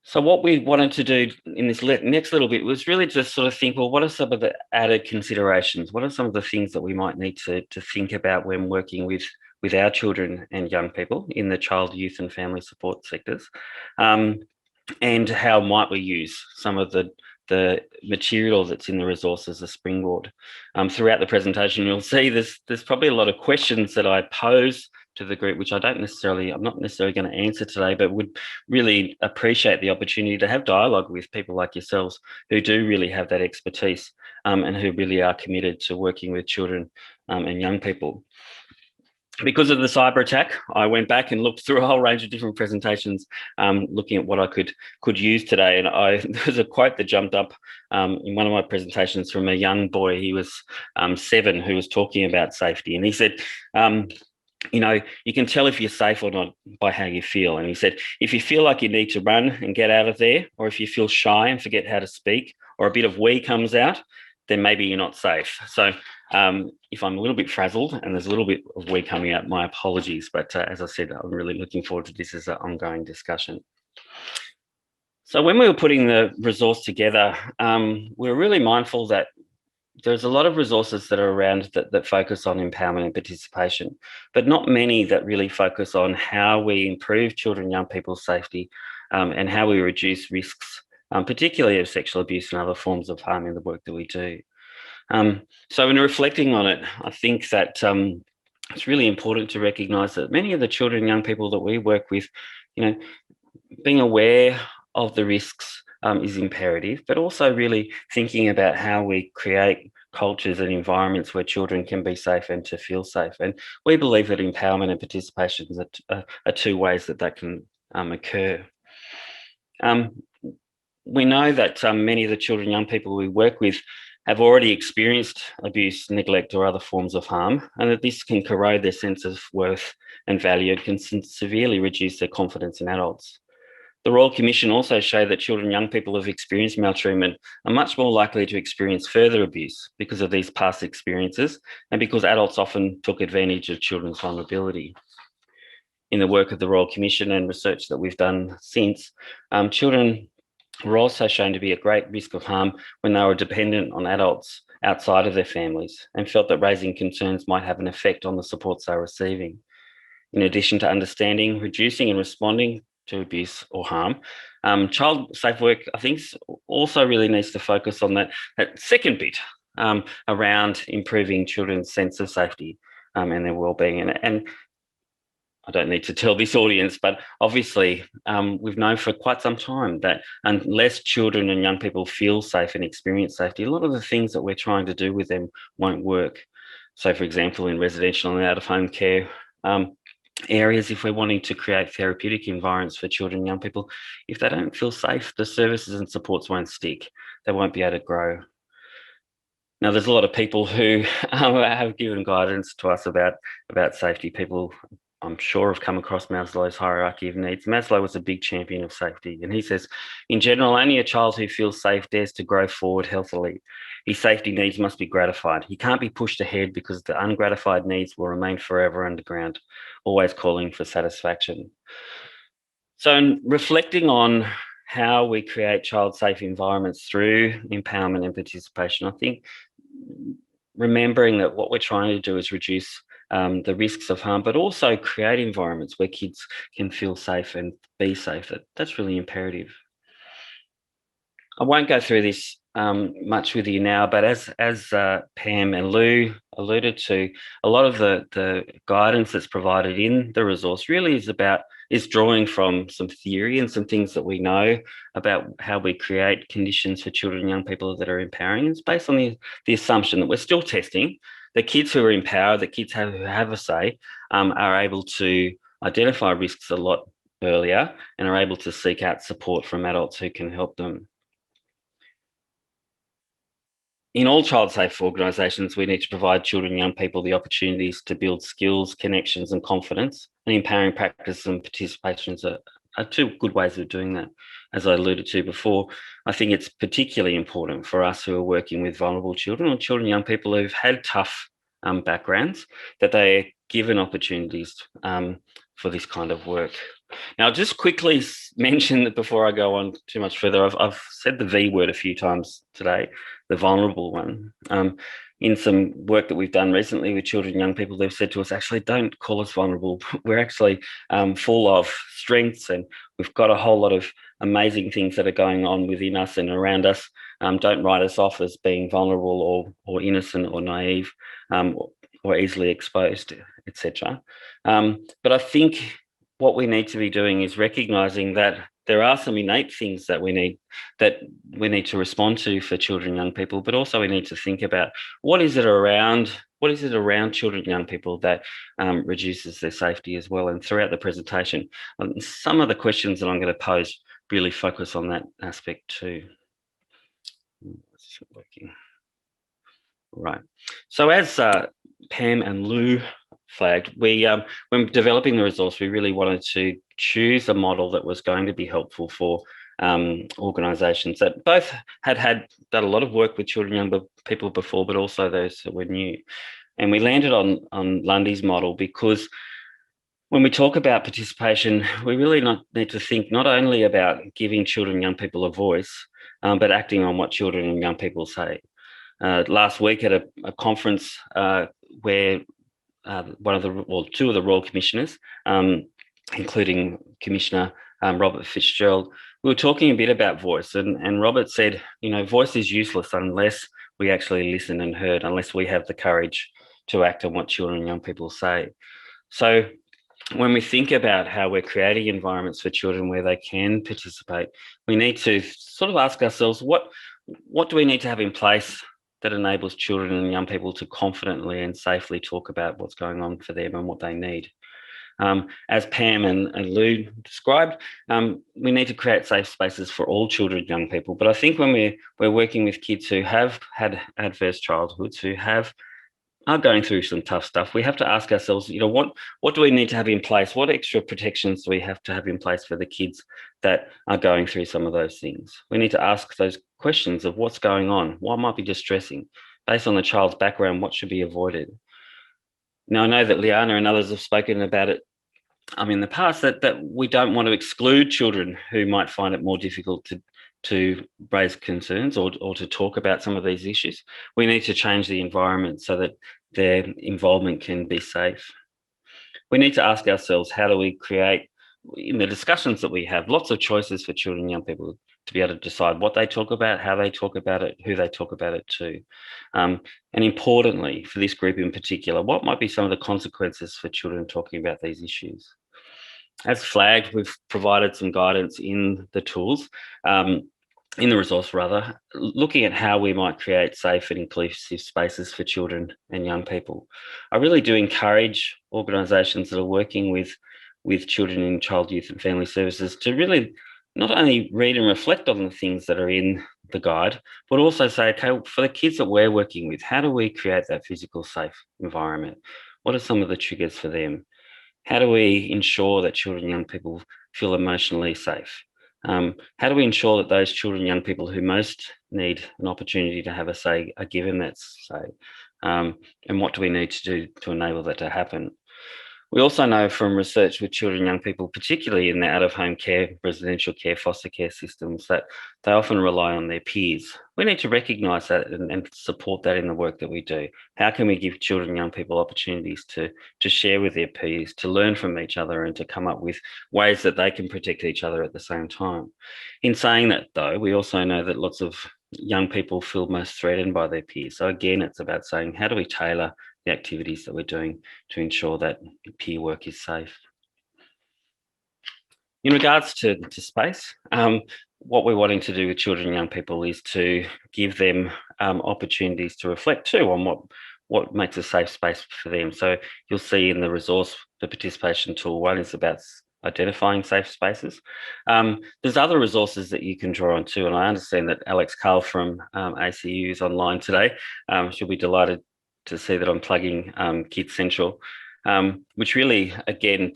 So what we wanted to do in this next little bit was really just sort of think, well, what are some of the added considerations? What are some of the things that we might need to think about when working with our children and young people in the child, youth and family support sectors? And how might we use some of the material that's in the resource as a springboard? Throughout the presentation, you'll see there's probably a lot of questions that I pose to the group, which I'm not necessarily going to answer today, but would really appreciate the opportunity to have dialogue with people like yourselves who do really have that expertise, and who really are committed to working with children and young people. Because of the cyber attack, I went back and looked through a whole range of different presentations, looking at what I could use today. And there's a quote that jumped up in one of my presentations from a young boy. He was 7, who was talking about safety, and he said, you know, you can tell if you're safe or not by how you feel. And he said, if you feel like you need to run and get out of there, or if you feel shy and forget how to speak, or a bit of wee comes out, then maybe you're not safe. So if I'm a little bit frazzled and there's a little bit of wee coming out, my apologies. But as I said, I'm really looking forward to this as an ongoing discussion. So when we were putting the resource together, we were really mindful that there's a lot of resources that are around that focus on empowerment and participation, but not many that really focus on how we improve children and young people's safety, and how we reduce risks, particularly of sexual abuse and other forms of harm in the work that we do. So in reflecting on it, I think that it's really important to recognise that many of the children and young people that we work with, you know, being aware of the risks is imperative, but also really thinking about how we create cultures and environments where children can be safe and to feel safe. And we believe that empowerment and participation are two ways that can occur. We know that many of the children and young people we work with have already experienced abuse, neglect or other forms of harm, and that this can corrode their sense of worth and value and can severely reduce their confidence in adults. The Royal Commission also showed that children and young people who have experienced maltreatment are much more likely to experience further abuse because of these past experiences and because adults often took advantage of children's vulnerability. In the work of the Royal Commission and research that we've done since, children were also shown to be at great risk of harm when they were dependent on adults outside of their families and felt that raising concerns might have an effect on the supports they were receiving. In addition to understanding, reducing and responding to abuse or harm, child safe work, I think, also really needs to focus on that second bit around improving children's sense of safety and their wellbeing. And I don't need to tell this audience, but obviously we've known for quite some time that unless children and young people feel safe and experience safety, a lot of the things that we're trying to do with them won't work. So, for example, in residential and out-of-home care areas, if we're wanting to create therapeutic environments for children and young people, if they don't feel safe, the services and supports won't stick. They won't be able to grow. Now, there's a lot of people who have given guidance to us about safety. People, I'm sure, have come across Maslow's hierarchy of needs. Maslow was a big champion of safety, and he says, in general, only a child who feels safe dares to grow forward healthily. His safety needs must be gratified. He can't be pushed ahead because the ungratified needs will remain forever underground, always calling for satisfaction. So in reflecting on how we create child-safe environments through empowerment and participation, I think remembering that what we're trying to do is reduce the risks of harm, but also create environments where kids can feel safe and be safe. That's really imperative. I won't go through this much with you now, but as Pam and Lou alluded to, a lot of the guidance that's provided in the resource really is drawing from some theory and some things that we know about how we create conditions for children and young people that are empowering. It's based on the assumption that we're still testing. The kids who are empowered, the kids who have a say, are able to identify risks a lot earlier and are able to seek out support from adults who can help them. In all child safe organisations, we need to provide children and young people the opportunities to build skills, connections and confidence, and empowering practice and participation are two good ways of doing that. As I alluded to before, I think it's particularly important for us who are working with vulnerable children or children and young people who've had tough backgrounds, that they are given opportunities for this kind of work. Now, just quickly mention that before I go on too much further, I've said the V word a few times today, the vulnerable one. In some work that we've done recently with children and young people, they've said to us, actually, don't call us vulnerable. We're actually full of strengths, and we've got a whole lot of amazing things that are going on within us and around us. Don't write us off as being vulnerable or innocent or naive or easily exposed, etc. But I think what we need to be doing is recognising that there are some innate things that we need to respond to for children and young people, but also we need to think about what is it around children and young people that reduces their safety as well. And throughout the presentation, some of the questions that I'm going to pose really focus on that aspect too. Working. Right. So as Pam and Lou flagged, when developing the resource, we really wanted to choose a model that was going to be helpful for organisations that both had done a lot of work with children and young people before, but also those that were new. And we landed on Lundy's model because when we talk about participation, we really need to think not only about giving children and young people a voice, but acting on what children and young people say. Last week at a conference where two of the Royal Commissioners, including Commissioner Robert Fitzgerald, we were talking a bit about voice, and Robert said, voice is useless unless we actually listen and heard, unless we have the courage to act on what children and young people say. So when we think about how we're creating environments for children where they can participate, we need to sort of ask ourselves, what do we need to have in place that enables children and young people to confidently and safely talk about what's going on for them and what they need? As Pam and Lou described, we need to create safe spaces for all children and young people. But I think when we're working with kids who have had adverse childhoods, who are going through some tough stuff, we have to ask ourselves, what do we need to have in place? What extra protections do we have to have in place for the kids that are going through some of those things? We need to ask those questions of what's going on, what might be distressing, based on the child's background, what should be avoided. Now, I know that Liana and others have spoken about it in the past, that we don't want to exclude children who might find it more difficult to raise concerns or to talk about some of these issues. We need to change the environment so that their involvement can be safe. We need to ask ourselves, how do we create, in the discussions that we have, lots of choices for children and young people to be able to decide what they talk about, how they talk about it, who they talk about it to. And importantly, for this group in particular, what might be some of the consequences for children talking about these issues? As flagged, we've provided some guidance in the tools, in the resource rather, looking at how we might create safe and inclusive spaces for children and young people. I really do encourage organisations that are working with children in child, youth and family services to really not only read and reflect on the things that are in the guide, but also say, okay, for the kids that we're working with, how do we create that physical safe environment? What are some of the triggers for them? How do we ensure that children and young people feel emotionally safe? How do we ensure that those children and young people who most need an opportunity to have a say are given that say? And what do we need to do to enable that to happen? We also know from research with children and young people, particularly in the out-of-home care, residential care, foster care systems, that they often rely on their peers. We need to recognise that and support that in the work that we do. How can we give children and young people opportunities to share with their peers, to learn from each other and to come up with ways that they can protect each other at the same time? In saying that, though, we also know that lots of young people feel most threatened by their peers. So again, it's about saying, how do we tailor the activities that we're doing to ensure that peer work is safe? In regards to space, what we're wanting to do with children and young people is to give them opportunities to reflect too on what makes a safe space for them. So you'll see in the resource, the participation tool, one is about identifying safe spaces. There's other resources that you can draw on too, and I understand that Alex Carl from ACU is online today. She'll be delighted to see that I'm plugging Kids Central, which really, again,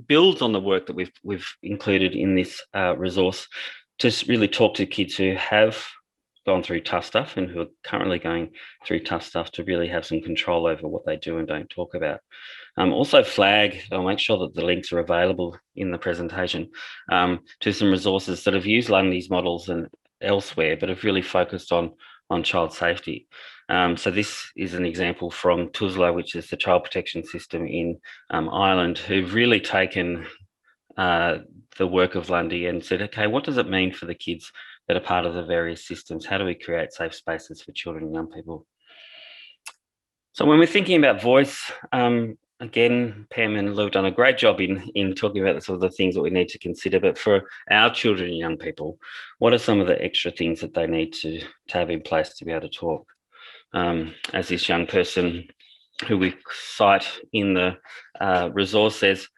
builds on the work that we've included in this resource to really talk to kids who have gone through tough stuff and who are currently going through tough stuff, to really have some control over what they do and don't talk about. Also flag, I'll make sure that the links are available in the presentation, to some resources that have used Lundy's models and elsewhere, but have really focused on child safety. So this is an example from TUSLA, which is the child protection system in Ireland, who've really taken the work of Lundy and said, okay, what does it mean for the kids that are part of the various systems? How do we create safe spaces for children and young people? So when we're thinking about voice, again, Pam and Lou have done a great job in talking about the sort of the things that we need to consider. But for our children and young people, what are some of the extra things that they need to have in place to be able to talk? As this young person who we cite in the resource says,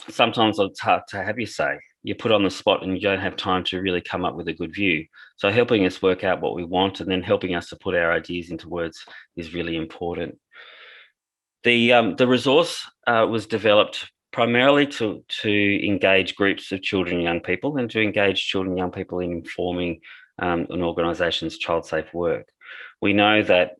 sometimes it's hard to have you say. You're put on the spot and you don't have time to really come up with a good view. So helping us work out what we want and then helping us to put our ideas into words is really important. The resource was developed primarily to engage groups of children and young people, and to engage children and young people in informing an organisation's child safe work. We know that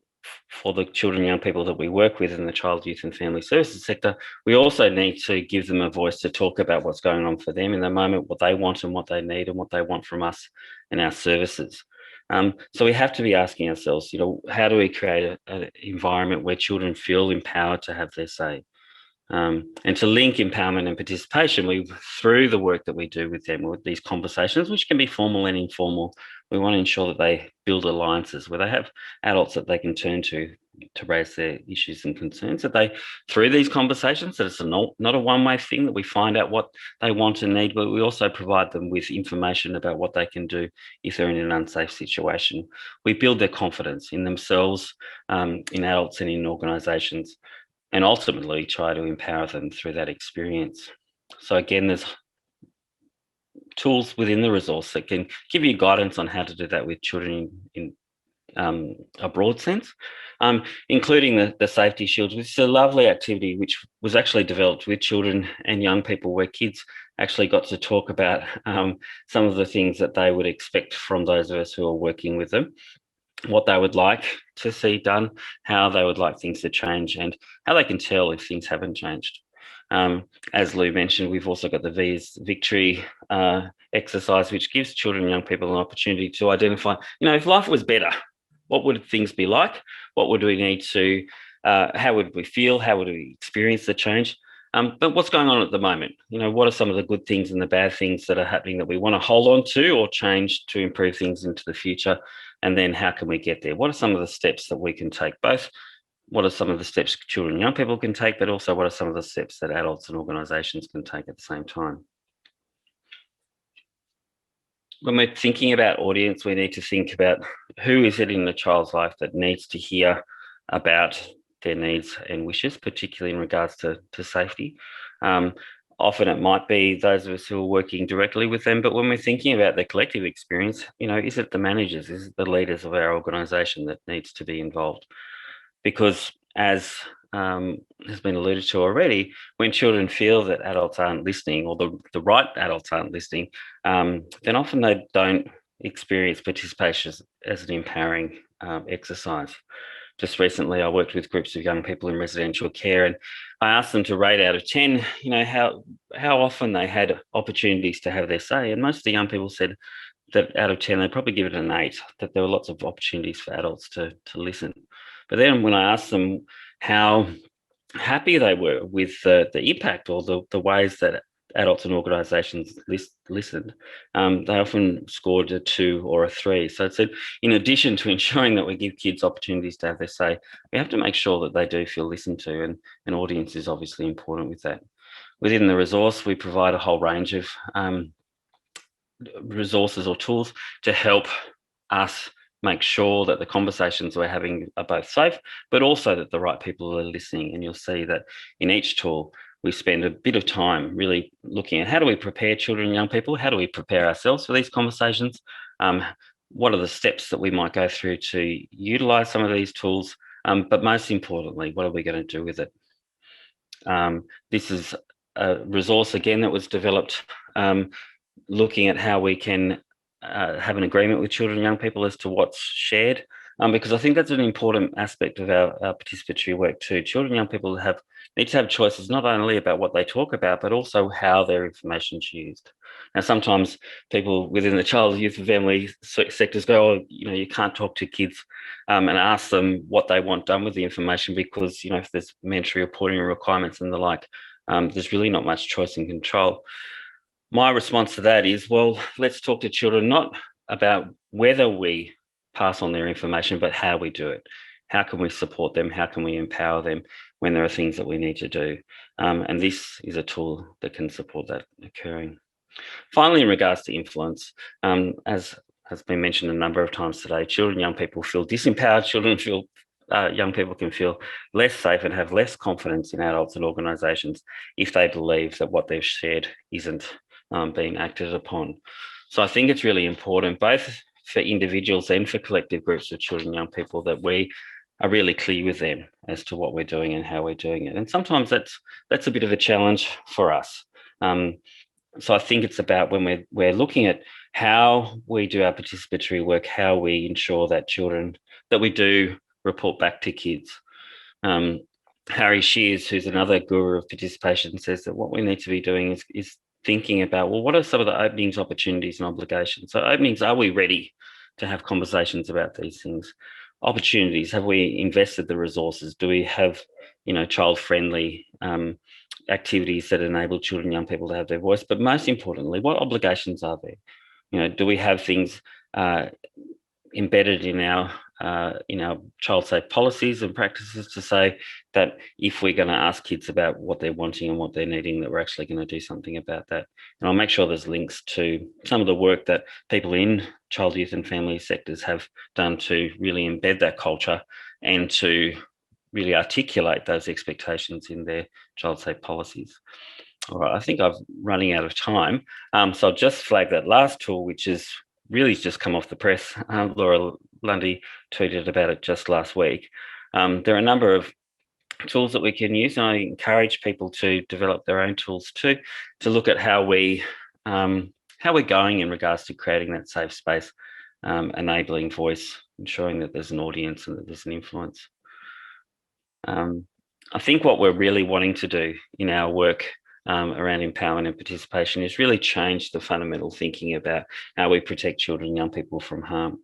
for the children and young people that we work with in the child, youth and family services sector, we also need to give them a voice to talk about what's going on for them in the moment, what they want and what they need and what they want from us and our services. So we have to be asking ourselves, how do we create an environment where children feel empowered to have their say? And to link empowerment and participation, through the work that we do with them, with these conversations, which can be formal and informal, we want to ensure that they build alliances where they have adults that they can turn to raise their issues and concerns, that they, through these conversations, that it's not a one-way thing, that we find out what they want and need, but we also provide them with information about what they can do if they're in an unsafe situation. We build their confidence in themselves, in adults and in organisations, and ultimately try to empower them through that experience. So again, there's tools within the resource that can give you guidance on how to do that with children in a broad sense, including the safety shields, which is a lovely activity which was actually developed with children and young people, where kids actually got to talk about some of the things that they would expect from those of us who are working with them, what they would like to see done, how they would like things to change, and how they can tell if things haven't changed. As Lou mentioned, we've also got the V's Victory exercise, which gives children and young people an opportunity to identify, if life was better, what would things be like? What would we need to, how would we feel? How would we experience the change? But what's going on at the moment? What are some of the good things and the bad things that are happening that we want to hold on to or change to improve things into the future? And then how can we get there? What are some of the steps that we can take? Both what are some of the steps children and young people can take, but also what are some of the steps that adults and organisations can take at the same time? When we're thinking about audience, we need to think about who is it in the child's life that needs to hear about their needs and wishes, particularly in regards to safety. Often it might be those of us who are working directly with them, but when we're thinking about the collective experience, is it the managers, is it the leaders of our organisation that needs to be involved? Because as has been alluded to already, when children feel that adults aren't listening, or the right adults aren't listening, then often they don't experience participation as an empowering exercise. Just recently, I worked with groups of young people in residential care, and I asked them to rate out of 10, how often they had opportunities to have their say. And most of the young people said that out of 10, they'd probably give it an 8, that there were lots of opportunities for adults to listen. But then when I asked them how happy they were with the impact or the ways that adults and organisations listened, they often scored a 2 or a 3. So it said, in addition to ensuring that we give kids opportunities to have their say, we have to make sure that they do feel listened to, and an audience is obviously important with that. Within the resource, we provide a whole range of resources or tools to help us make sure that the conversations we're having are both safe, but also that the right people are listening. And you'll see that in each tool, we spend a bit of time really looking at how do we prepare children and young people, how do we prepare ourselves for these conversations, what are the steps that we might go through to utilise some of these tools, but most importantly, what are we going to do with it? This is a resource, again, that was developed looking at how we can have an agreement with children and young people as to what's shared, because I think that's an important aspect of our participatory work too. Children and young people need to have choices not only about what they talk about, but also how their information is used. Now, sometimes people within the child, youth and family sectors go, oh, you can't talk to kids and ask them what they want done with the information because, if there's mandatory reporting requirements and the like, there's really not much choice and control. My response to that is, well, let's talk to children not about whether we pass on their information, but how we do it. How can we support them? How can we empower them when there are things that we need to do? And this is a tool that can support that occurring. Finally, in regards to influence, as has been mentioned a number of times today, children and young people feel disempowered. Young people can feel less safe and have less confidence in adults and organisations if they believe that what they've shared isn't being acted upon. So I think it's really important, both for individuals and for collective groups of children and young people, that we are really clear with them as to what we're doing and how we're doing it. And sometimes that's a bit of a challenge for us. So I think it's about when we're looking at how we do our participatory work, how we ensure that we do report back to kids. Harry Shears, who's another guru of participation, says that what we need to be doing is thinking about, well, what are some of the openings, opportunities and obligations? So openings, are we ready to have conversations about these things? Opportunities, have we invested the resources? Do we have, child-friendly activities that enable children and young people to have their voice? But most importantly, what obligations are there? Do we have things embedded in our child safe policies and practices to say that if we're going to ask kids about what they're wanting and what they're needing, that we're actually going to do something about that? And I'll make sure there's links to some of the work that people in child, youth and family sectors have done to really embed that culture and to really articulate those expectations in their child safe policies. All right, I think I'm running out of time. So I'll just flag that last tool, which is really just come off the press. Laura Lundy tweeted about it just last week. There are a number of tools that we can use, and I encourage people to develop their own tools too, to look at how we're going in regards to creating that safe space, enabling voice, ensuring that there's an audience and that there's an influence. I think what we're really wanting to do in our work around empowerment and participation is really change the fundamental thinking about how we protect children and young people from harm.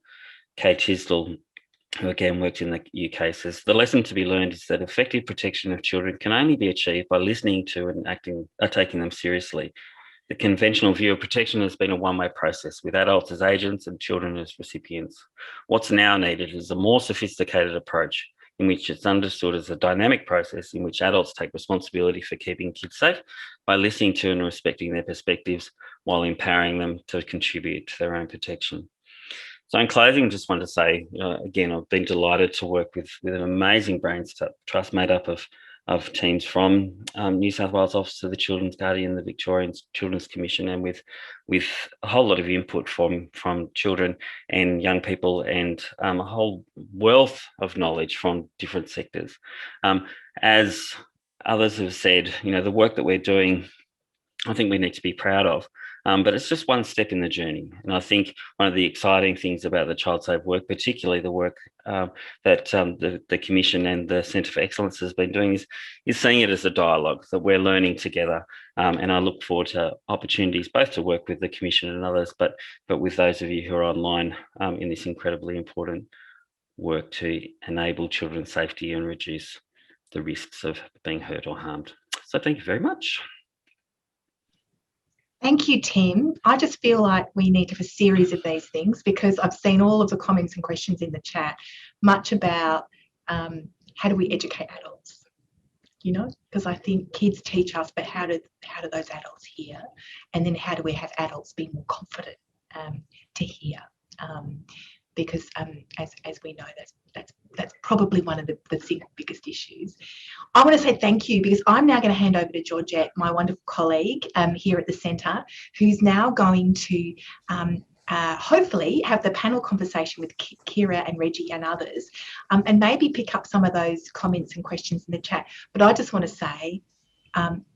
Kay Tisdall, who again works in the UK, says the lesson to be learned is that effective protection of children can only be achieved by listening to and taking them seriously. The conventional view of protection has been a one-way process, with adults as agents and children as recipients. What's now needed is a more sophisticated approach in which it's understood as a dynamic process in which adults take responsibility for keeping kids safe by listening to and respecting their perspectives while empowering them to contribute to their own protection. So in closing, I just want to say, again, I've been delighted to work with an amazing brains trust made up of teams from New South Wales Office of the Children's Guardian, the Victorian Children's Commission, and with a whole lot of input from children and young people, and a whole wealth of knowledge from different sectors. As others have said, the work that we're doing, I think we need to be proud of. But it's just one step in the journey. And I think one of the exciting things about the Child Safe work, particularly the work that the Commission and the Centre for Excellence has been doing, is seeing it as a dialogue that we're learning together. And I look forward to opportunities both to work with the Commission and others, but with those of you who are online in this incredibly important work to enable children's safety and reduce the risks of being hurt or harmed. So thank you very much. Thank you, Tim. I just feel like we need to have a series of these things, because I've seen all of the comments and questions in the chat, much about how do we educate adults, because I think kids teach us, but how do those adults hear? And then how do we have adults be more confident to hear? Because as we know, that's probably one of the single biggest issues. I want to say thank you, because I'm now going to hand over to Georgette, my wonderful colleague here at the centre, who's now going to hopefully have the panel conversation with Kirra and Reggie and others, and maybe pick up some of those comments and questions in the chat. But I just want to say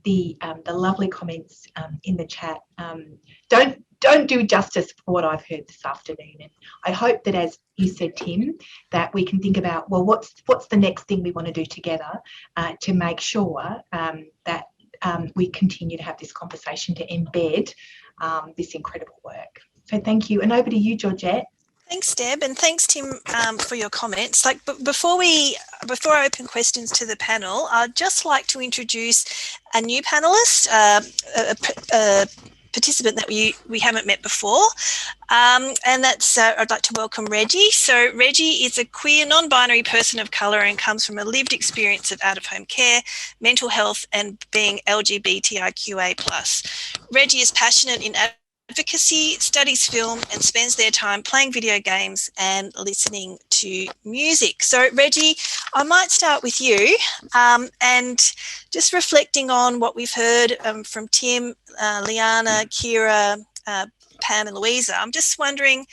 the lovely comments in the chat don't do justice for what I've heard this afternoon. And I hope that, as you said, Tim, that we can think about, well, what's the next thing we want to do together to make sure that we continue to have this conversation to embed this incredible work. So thank you. And over to you, Georgette. Thanks, Deb, and thanks, Tim, for your comments. Before I open questions to the panel, I'd just like to introduce a new panelist, a participant that we haven't met before, and that's I'd like to welcome Reggie. So Reggie is a queer, non-binary person of colour and comes from a lived experience of out-of-home care, mental health, and being LGBTIQA+. Reggie is passionate in advocacy, studies film, and spends their time playing video games and listening to music. So Reggie, I might start with you, and just reflecting on what we've heard from Tim, Liana, Kyra, Pam and Louisa. I'm just wondering,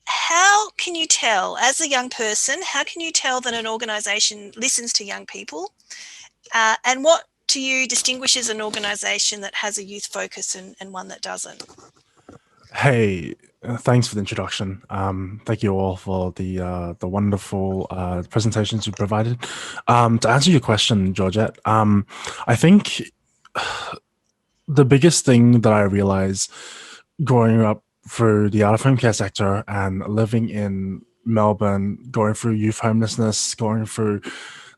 how can you tell, as a young person, how can you tell that an organisation listens to young people, and what to you distinguishes an organisation that has a youth focus and one that doesn't? Hey, thanks for the introduction. Thank you all for the wonderful presentations you provided. To answer your question, Georgette, I think the biggest thing that I realized growing up through the out-of-home care sector and living in Melbourne, going through youth homelessness, going through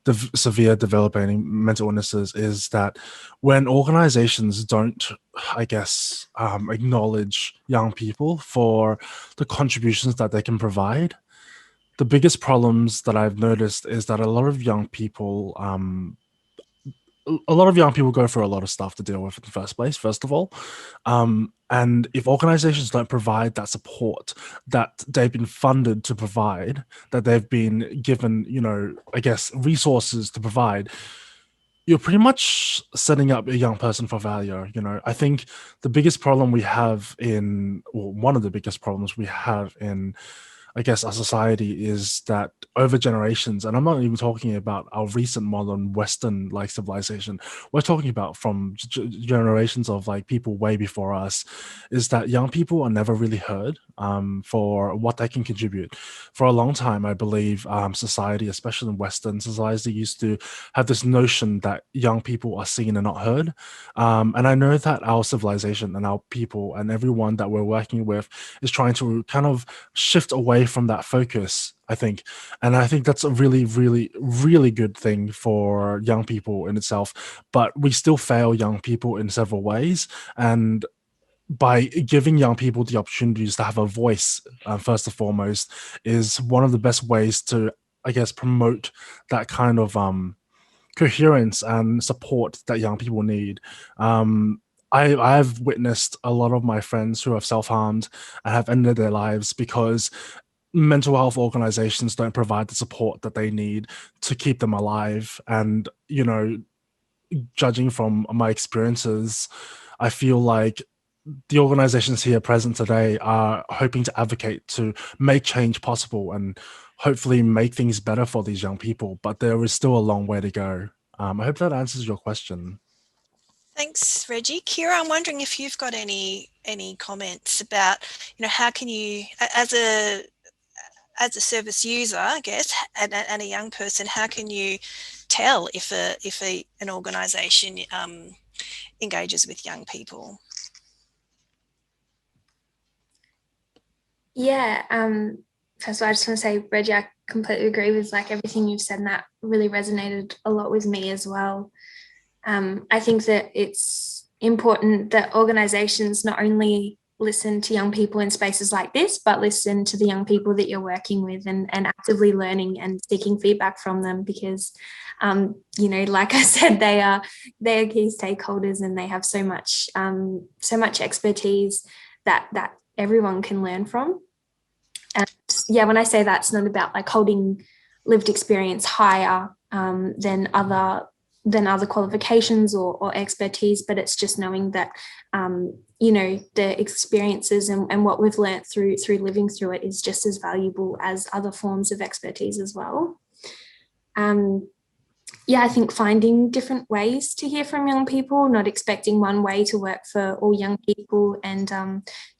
the severe developing mental illnesses, is that when organizations don't, I guess, acknowledge young people for the contributions that they can provide, the biggest problems that I've noticed is that a lot of young people go through a lot of stuff to deal with in the first place, first of all. And if organizations don't provide that support that they've been funded to provide, that they've been given, I guess, resources to provide, you're pretty much setting up a young person for failure. I think the biggest problem we have one of the biggest problems we have in, I guess, our society is that over generations, and I'm not even talking about our recent modern Western civilization, we're talking about from generations of people way before us, is that young people are never really heard for what they can contribute. For a long time, I believe society, especially in Western society, used to have this notion that young people are seen and not heard. And I know that our civilization and our people and everyone that we're working with is trying to kind of shift away from that focus, I think. And I think that's a really, really, really good thing for young people in itself. But we still fail young people in several ways. And by giving young people the opportunities to have a voice, first and foremost, is one of the best ways to, I guess, promote that kind of coherence and support that young people need. I've witnessed a lot of my friends who have self-harmed and have ended their lives because mental health organizations don't provide the support that they need to keep them alive. And, judging from my experiences, I feel like the organizations here present today are hoping to advocate to make change possible and hopefully make things better for these young people. But there is still a long way to go. I hope that answers your question. Thanks, Reggie. Kyra, I'm wondering if you've got any comments about, how can you, as a service user, I guess, and a young person, how can you tell if an organisation engages with young people? Yeah, first of all, I just want to say, Reggie, I completely agree with everything you've said, and that really resonated a lot with me as well. I think that it's important that organisations not only listen to young people in spaces like this, but listen to the young people that you're working with and actively learning and seeking feedback from them, because, like I said, they are key stakeholders and they have so much expertise that everyone can learn from. And yeah, when I say that, it's not about holding lived experience higher than other qualifications or expertise, but it's just knowing that you know, the experiences and what we've learnt through living through it is just as valuable as other forms of expertise as well. Yeah, I think finding different ways to hear from young people, not expecting one way to work for all young people, and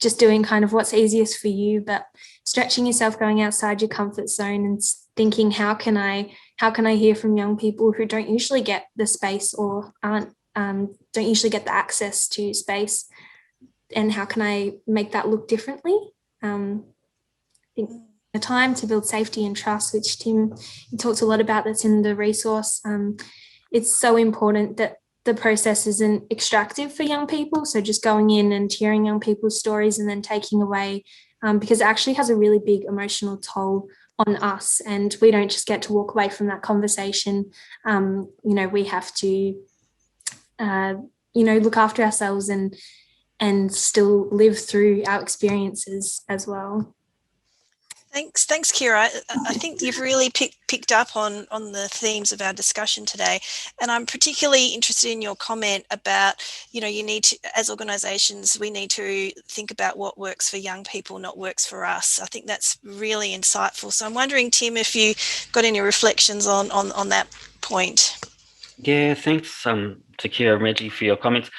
just doing kind of what's easiest for you, but stretching yourself, going outside your comfort zone and thinking, how can I hear from young people who don't usually get the space or don't usually get the access to space, and how can I make that look differently? I think the time to build safety and trust, which Tim talked a lot about, that's in the resource. It's so important that the process isn't extractive for young people. So just going in and hearing young people's stories and then taking away, because it actually has a really big emotional toll on us, and we don't just get to walk away from that conversation. You know, we have to, you know, look after ourselves and still live through our experiences as well. Thanks, Kirra. I think you've really picked up on the themes of our discussion today, and I'm particularly interested in your comment about, you know, you need to, as organisations, we need to think about what works for young people, not works for us. I think that's really insightful. So I'm wondering, Tim, if you got any reflections on that point. Yeah, thanks to Kirra and Reggie for your comments.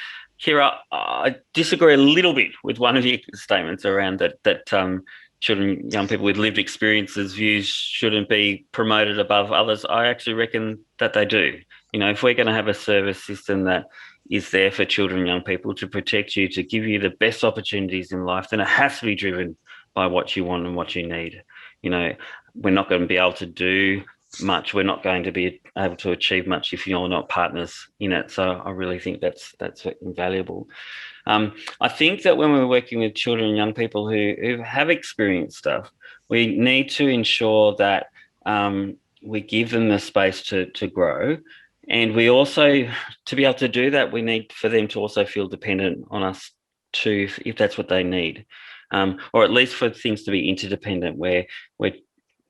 Kirra, I disagree a little bit with one of your statements around that children, young people with lived experiences, views shouldn't be promoted above others. I actually reckon that they do. You know, if we're going to have a service system that is there for children and young people to protect you, to give you the best opportunities in life, then it has to be driven by what you want and what you need. You know, we're not going to be able to do much. We're not going to be able to achieve much if you're not partners in it. So I really think that's invaluable. I think that when we're working with children and young people who have experienced stuff, we need to ensure that we give them the space to grow. And we also, to be able to do that, we need for them to also feel dependent on us too, if that's what they need. Or at least for things to be interdependent, where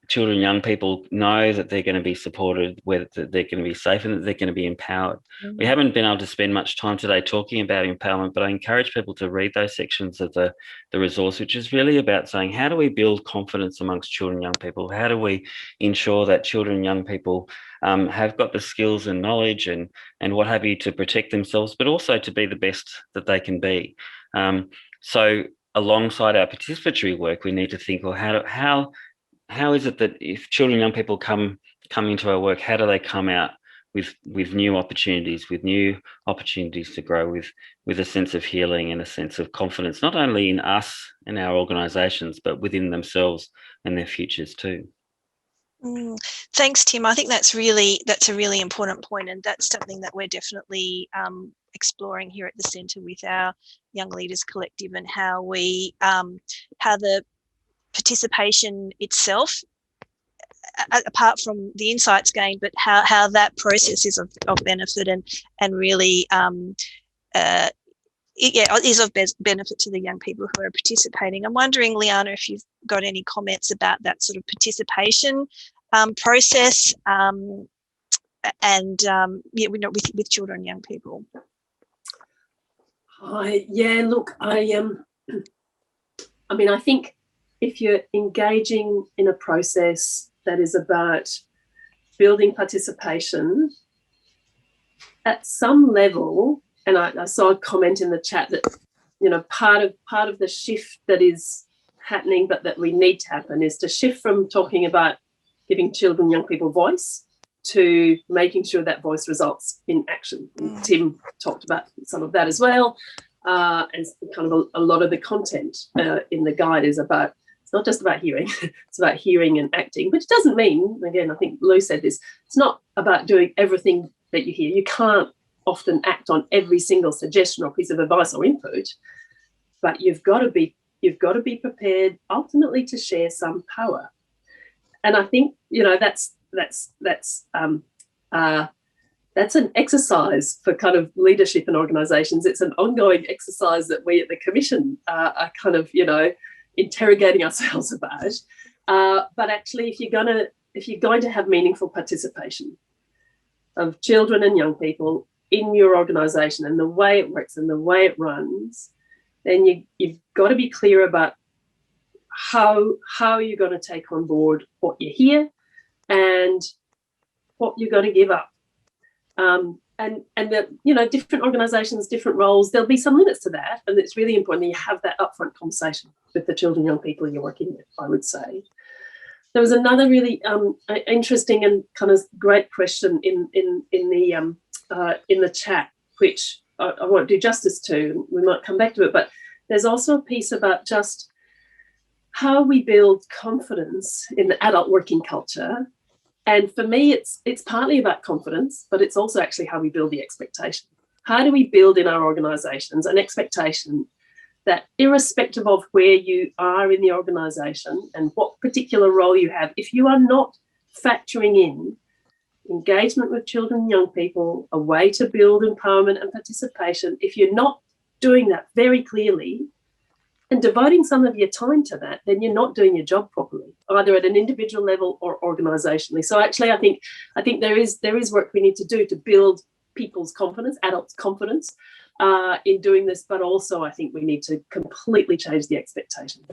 children and young people know that they're going to be supported, whether they're going to be safe and that they're going to be empowered. We haven't been able to spend much time today talking about empowerment, but I encourage people to read those sections of the resource, which is really about saying, how do we build confidence amongst children and young people? How do we ensure that children and young people have got the skills and knowledge and what have you to protect themselves, but also to be the best that they can be? So alongside our participatory work, we need to think, well, how is it that if children and young people come into our work, how do they come out with new opportunities, to grow, with a sense of healing and a sense of confidence, not only in us and our organisations, but within themselves and their futures too. Thanks, Tim. I think that's a really important point, and that's something that we're definitely exploring here at the centre with our Young Leaders Collective, and how the participation itself, apart from the insights gained, but how that process is of benefit and really is of benefit to the young people who are participating. I'm wondering, Liana, if you've got any comments about that sort of participation process with children and young people. I think if you're engaging in a process that is about building participation, at some level, and I saw a comment in the chat that, you know, part of the shift that is happening, but that we need to happen, is to shift from talking about giving children and young people voice to making sure that voice results in action. Tim talked about some of that as well. And kind of a lot of the content in the guide is about, it's not just about hearing, it's about hearing and acting, which doesn't mean, again, I think Lou said this, it's not about doing everything that you hear. You can't often act on every single suggestion or piece of advice or input, but you've got to be prepared ultimately to share some power. And I think, you know, that's an exercise for kind of leadership and organisations. It's an ongoing exercise that we at the Commission are kind of, you know, interrogating ourselves about. But actually, if you're if you're going to have meaningful participation of children and young people in your organisation and the way it works and the way it runs, then you've got to be clear about how you're going to take on board what you hear and what you're going to give up. And that, you know, different organisations, different roles, there'll be some limits to that. And it's really important that you have that upfront conversation with the children, young people you're working with, I would say. There was another really interesting and kind of great question in the chat, which I won't do justice to. We might come back to it, but there's also a piece about just how we build confidence in the adult working culture. And for me, it's partly about confidence, but it's also actually how we build the expectation. How do we build in our organisations an expectation that irrespective of where you are in the organisation and what particular role you have, if you are not factoring in engagement with children and young people, a way to build empowerment and participation, if you're not doing that very clearly and devoting some of your time to that, then you're not doing your job properly, either at an individual level or organisationally. So actually, I think there is work we need to do to build people's confidence, adults' confidence in doing this, but also I think we need to completely change the expectation.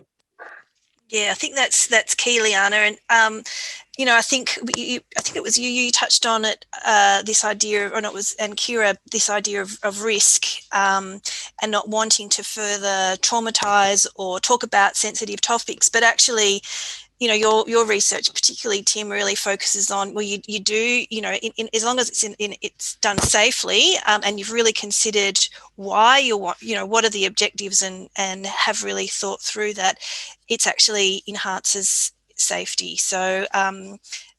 Yeah, I think that's key, Liana, and you know, I think it was you touched on it, this idea, or not was, and Kirra, this idea of risk and not wanting to further traumatise or talk about sensitive topics, but actually, you know, your research, particularly Tim, really focuses on, well, you do, you know, as long as it's done safely, and you've really considered why you want, you know, what are the objectives, and have really thought through that, it's actually enhances safety. So,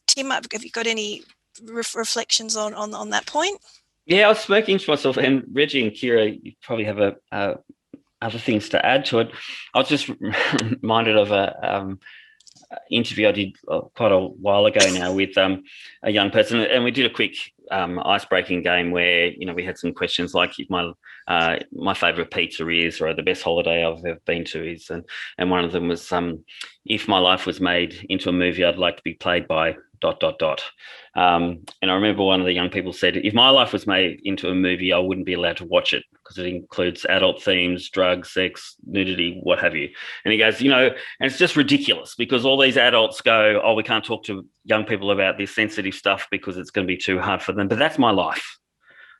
Tim, have you got any reflections on that point? Yeah, I was speaking to myself, and Reggie and Kyra, you probably have other things to add to it. I was just reminded of a interview I did quite a while ago now with a young person, and we did a quick ice-breaking game where, you know, we had some questions like if my favourite pizza is, or the best holiday I've ever been to is, and one of them was if my life was made into a movie, I'd like to be played by ... And I remember one of the young people said, if my life was made into a movie, I wouldn't be allowed to watch it because it includes adult themes, drugs, sex, nudity, what have you. And he goes, you know, and it's just ridiculous because all these adults go, oh, we can't talk to young people about this sensitive stuff because it's going to be too hard for them. But that's my life.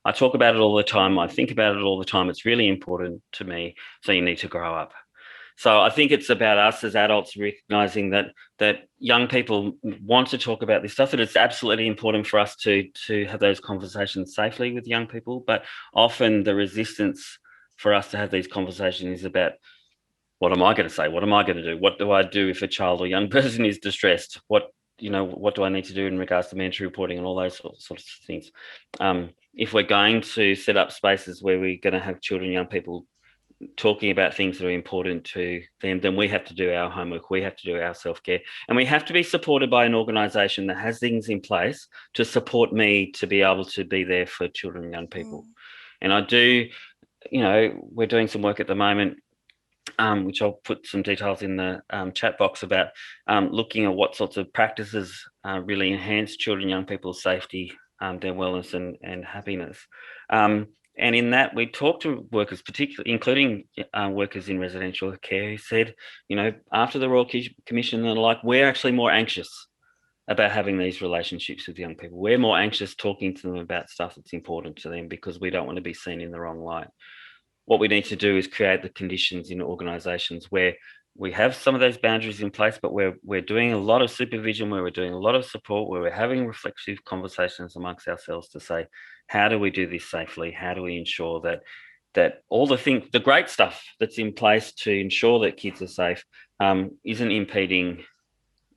I talk about it all the time. I think about it all the time. It's really important to me. So you need to grow up. So I think it's about us as adults recognising that young people want to talk about this stuff, and it's absolutely important for us to have those conversations safely with young people. But often the resistance for us to have these conversations is about, what am I going to say? What am I going to do? What do I do if a child or young person is distressed? What do I need to do in regards to mandatory reporting and all those sorts of things? If we're going to set up spaces where we're going to have children, young people talking about things that are important to them, then we have to do our homework, we have to do our self-care, and we have to be supported by an organisation that has things in place to support me to be able to be there for children and young people. And I do, you know, we're doing some work at the moment, which I'll put some details in the chat box about, looking at what sorts of practices really enhance children and young people's safety, their wellness and happiness. And in that, we talked to workers, particularly including workers in residential care, who said, you know, after the Royal Commission and the like, we're actually more anxious about having these relationships with young people. We're more anxious talking to them about stuff that's important to them because we don't want to be seen in the wrong light. What we need to do is create the conditions in organisations where we have some of those boundaries in place, but we're doing a lot of supervision, where we're doing a lot of support, where we're having reflexive conversations amongst ourselves to say, how do we do this safely? How do we ensure that all the great stuff that's in place to ensure that kids are safe isn't impeding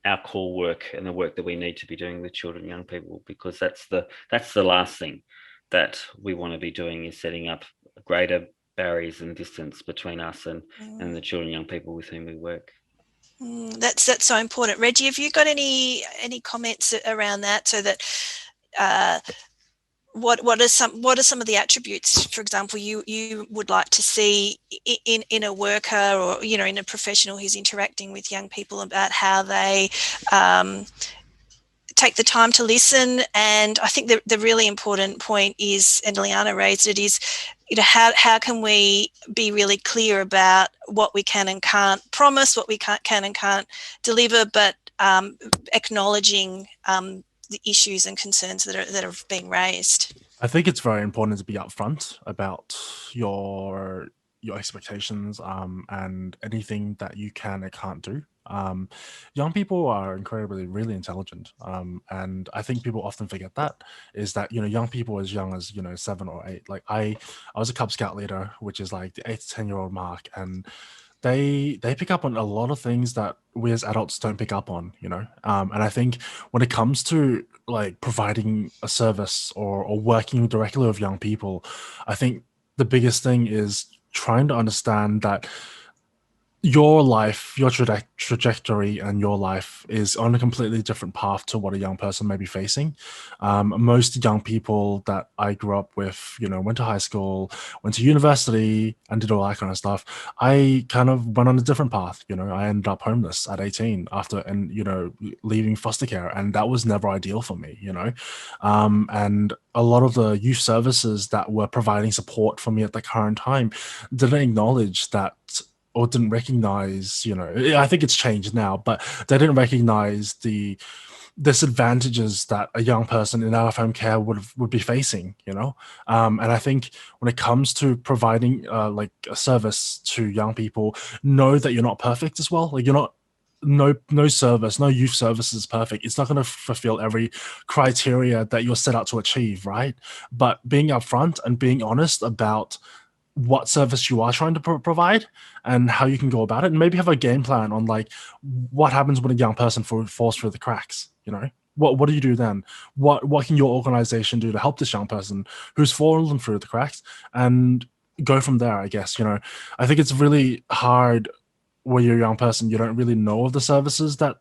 our core work and the work that we need to be doing with children and young people, because that's the last thing that we want to be doing, is setting up greater barriers and distance between us and the children and young people with whom we work. That's so important. Reggie, have you got any comments around that? So that what are some of the attributes, for example, you would like to see in a worker, or, you know, in a professional who's interacting with young people, about how they take the time to listen. And I think the really important point is, and Liana raised it, is, you know, how can we be really clear about what we can and can't promise, what we can and can't deliver, but acknowledging the issues and concerns that are being raised. I think it's very important to be upfront about your expectations and anything that you can and can't do. Young people are incredibly, really intelligent, and I think people often forget that, is that, you know, young people as young as, you know, 7 or 8. Like I was a Cub Scout leader, which is like the 8 to 10-year-old mark, and they pick up on a lot of things that we as adults don't pick up on, you know. And I think when it comes to like providing a service or working directly with young people, I think the biggest thing is trying to understand that your life, your trajectory and your life is on a completely different path to what a young person may be facing. Most young people that I grew up with, you know, went to high school, went to university and did all that kind of stuff. I kind of went on a different path. You know, I ended up homeless at 18 after, and, you know, leaving foster care. And that was never ideal for me, you know. And a lot of the youth services that were providing support for me at the current time didn't acknowledge that, or didn't recognize, you know, I think it's changed now, but they didn't recognize the disadvantages that a young person in out-of-home care would be facing, you know. And I think when it comes to providing like a service to young people, know that you're not perfect as well. Like, you're not, no service, no youth service is perfect. It's not going to fulfill every criteria that you're set out to achieve, right? But being upfront and being honest about what service you are trying to provide and how you can go about it, and maybe have a game plan on like what happens when a young person falls through the cracks. You know, what do you do then? What can your organization do to help this young person who's fallen through the cracks, and go from there, I guess. You know, I think it's really hard when you're a young person, you don't really know of the services that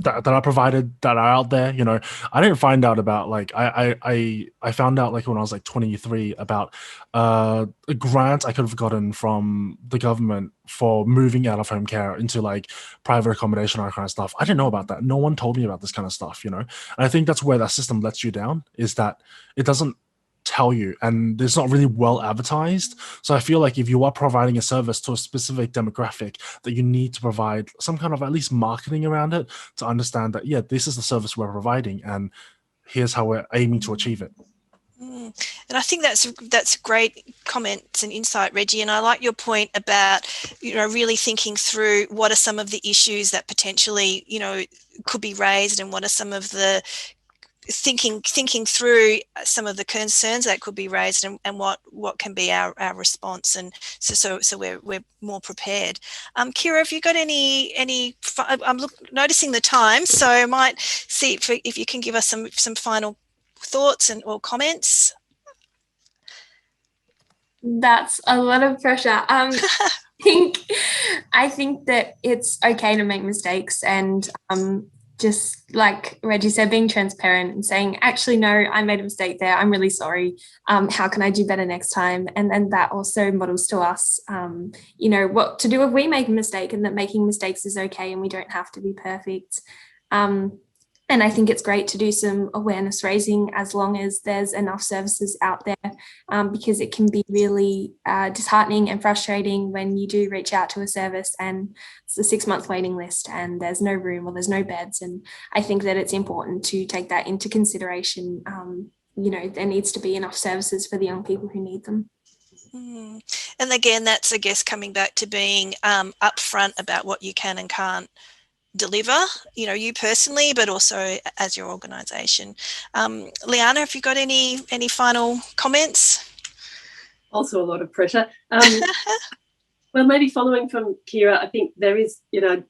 are provided, that are out there. You know, I didn't find out about, like, I found out like when I was like 23 about a grant I could have gotten from the government for moving out of home care into like private accommodation, all that kind of stuff. I didn't know about that. No one told me about this kind of stuff, you know. And I think that's where that system lets you down, is that it doesn't tell you, and it's not really well advertised. So I feel like if you are providing a service to a specific demographic, that you need to provide some kind of at least marketing around it to understand that, yeah, this is the service we're providing and here's how we're aiming to achieve it. And I think that's great comments and insight, Reggie. And I like your point about, you know, really thinking through what are some of the issues that potentially, you know, could be raised, and what are some of the thinking through some of the concerns that could be raised, and what can be our response, and so we're more prepared. Kyra, have you got any I'm noticing the time, so I might see if you can give us some final thoughts or comments. That's a lot of pressure. I think that it's okay to make mistakes, and just like Reggie said, being transparent and saying, actually, no, I made a mistake there. I'm really sorry. How can I do better next time? And then that also models to us, you know, what to do if we make a mistake, and that making mistakes is okay and we don't have to be perfect. And I think it's great to do some awareness raising as long as there's enough services out there, because it can be really disheartening and frustrating when you do reach out to a service and it's a 6-month waiting list and there's no room or there's no beds. And I think that it's important to take that into consideration. You know, there needs to be enough services for the young people who need them. And again, that's, I guess, coming back to being upfront about what you can and can't deliver, you know, you personally, but also as your organisation. Liana, have you got any final comments? Also a lot of pressure. Well, maybe following from Kyra, I think there is, you know,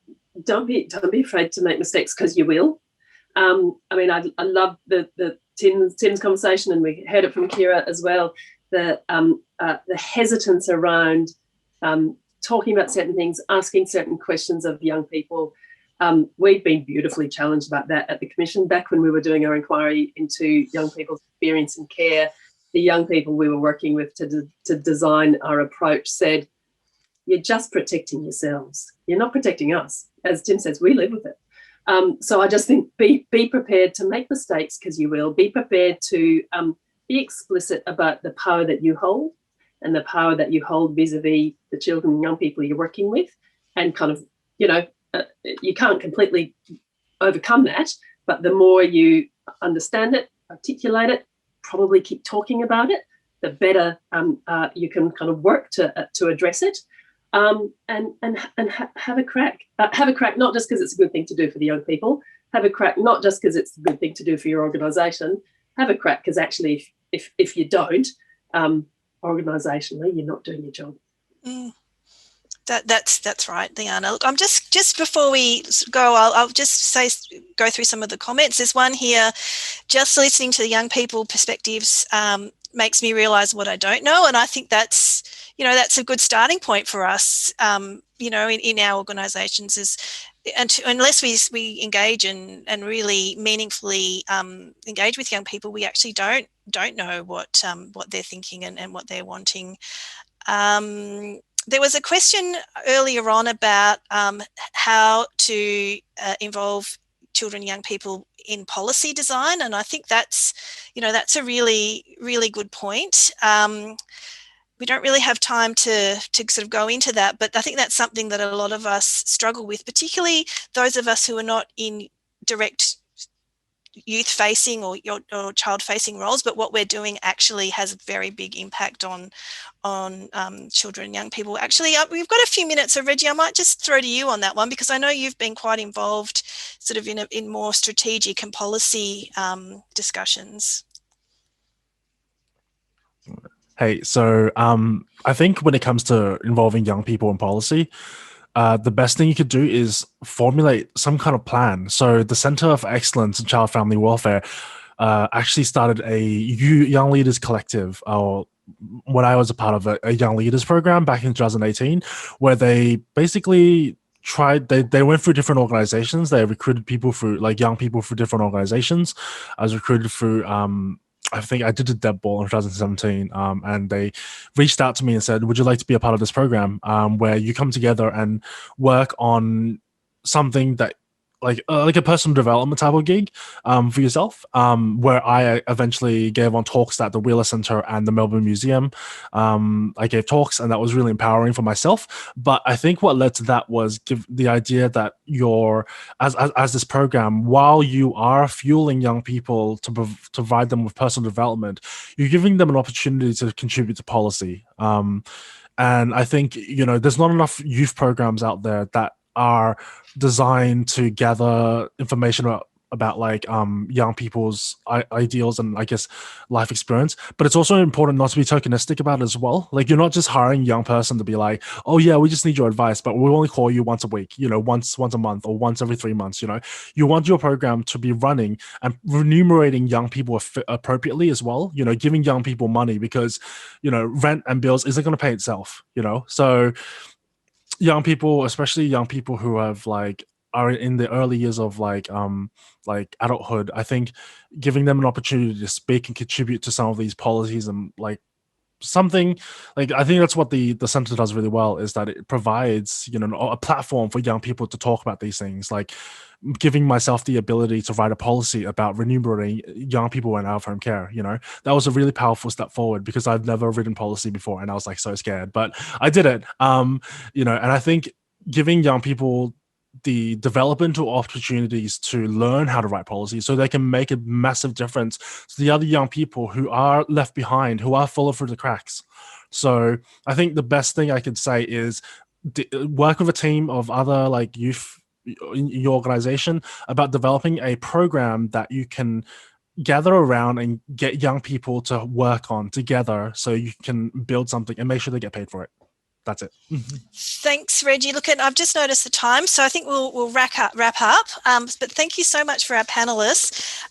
don't be afraid to make mistakes, because you will. I mean, I love the Tim's conversation, and we heard it from Kyra as well, the hesitance around talking about certain things, asking certain questions of young people. We've been beautifully challenged about that at the Commission. Back when we were doing our inquiry into young people's experience in care, the young people we were working with to design our approach said, you're just protecting yourselves. You're not protecting us. As Tim says, we live with it. So I just think be prepared to make mistakes, because you will. Be prepared to be explicit about the power that you hold, and the power that you hold vis-a-vis the children and young people you're working with, and kind of, you can't completely overcome that, but the more you understand it, articulate it, probably keep talking about it, the better you can kind of work to address it. And have a crack. Have a crack, not just because it's a good thing to do for the young people. Have a crack, not just because it's a good thing to do for your organisation. Have a crack because actually, if you don't, organisationally, you're not doing your job. That's right, Liana. Look, I'm just before we go, I'll just go through some of the comments. There's one here. Just listening to the young people perspectives makes me realise what I don't know, and I think that's a good starting point for us. In our organisations unless we engage and really meaningfully engage with young people, we actually don't know what they're thinking and what they're wanting. There was a question earlier on about how to involve children and young people in policy design, and I think that's a really, really good point. We don't really have time to sort of go into that, but I think that's something that a lot of us struggle with, particularly those of us who are not in direct youth-facing or child-facing roles, but what we're doing actually has a very big impact on children and young people. Actually, we've got a few minutes, so Reggie, I might just throw to you on that one, because I know you've been quite involved sort of in more strategic and policy discussions. Hey, so I think when it comes to involving young people in policy, the best thing you could do is formulate some kind of plan. So the Center for Excellence in Child Family Welfare actually started a Young Leaders Collective, or when I was a part of a Young Leaders program back in 2018, where they basically they went through different organizations. They recruited people through, like, young people through different organizations. I was recruited through I think I did a Deb Ball in 2017, and they reached out to me and said, would you like to be a part of this program where you come together and work on something that like a personal development type of gig for yourself, where I eventually gave on talks at the Wheeler Centre and the Melbourne Museum. I gave talks, and that was really empowering for myself. But I think what led to that was the idea that as this program, while you are fueling young people to provide them with personal development, you're giving them an opportunity to contribute to policy. And I think, there's not enough youth programs out there that are designed to gather information about like young people's ideals and, I guess, life experience. But it's also important not to be tokenistic about it as well. Like, you're not just hiring a young person to be like, oh yeah, we just need your advice, but we'll only call you once a week, once a month, or once every 3 months. You want your program to be running and remunerating young people appropriately as well, giving young people money, because rent and bills isn't going to pay itself, so young people, especially young people who have are in the early years of adulthood, I think giving them an opportunity to speak and contribute to some of these policies and something I think that's what the center does really well, is that it provides a platform for young people to talk about these things, like giving myself the ability to write a policy about remunerating young people in out-of-home care. That was a really powerful step forward, because I've never written policy before and I was so scared, but I did it. And I think giving young people the developmental opportunities to learn how to write policy so they can make a massive difference to the other young people who are left behind, who are falling through the cracks. So I think the best thing I could say is work with a team of other youth in your organization about developing a program that you can gather around and get young people to work on together, so you can build something and make sure they get paid for it. That's it. Thanks, Reggie. Look, I've just noticed the time, so I think we'll wrap up. But thank you so much for our panelists.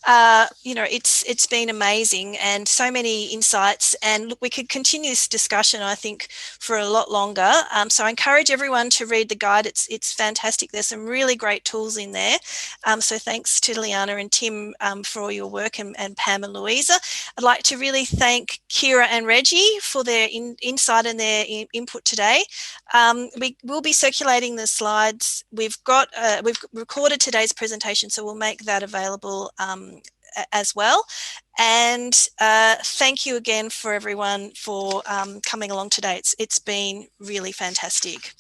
It's been amazing, and so many insights. And look, we could continue this discussion, I think, for a lot longer. So I encourage everyone to read the guide. It's fantastic. There's some really great tools in there. So thanks to Liana and Tim for all your work, and Pam and Louisa. I'd like to really thank Kyra and Reggie for their insight and their input today. today. We will be circulating the slides. We've recorded today's presentation, so we'll make that available as well. And thank you again for everyone for coming along today. It's been really fantastic.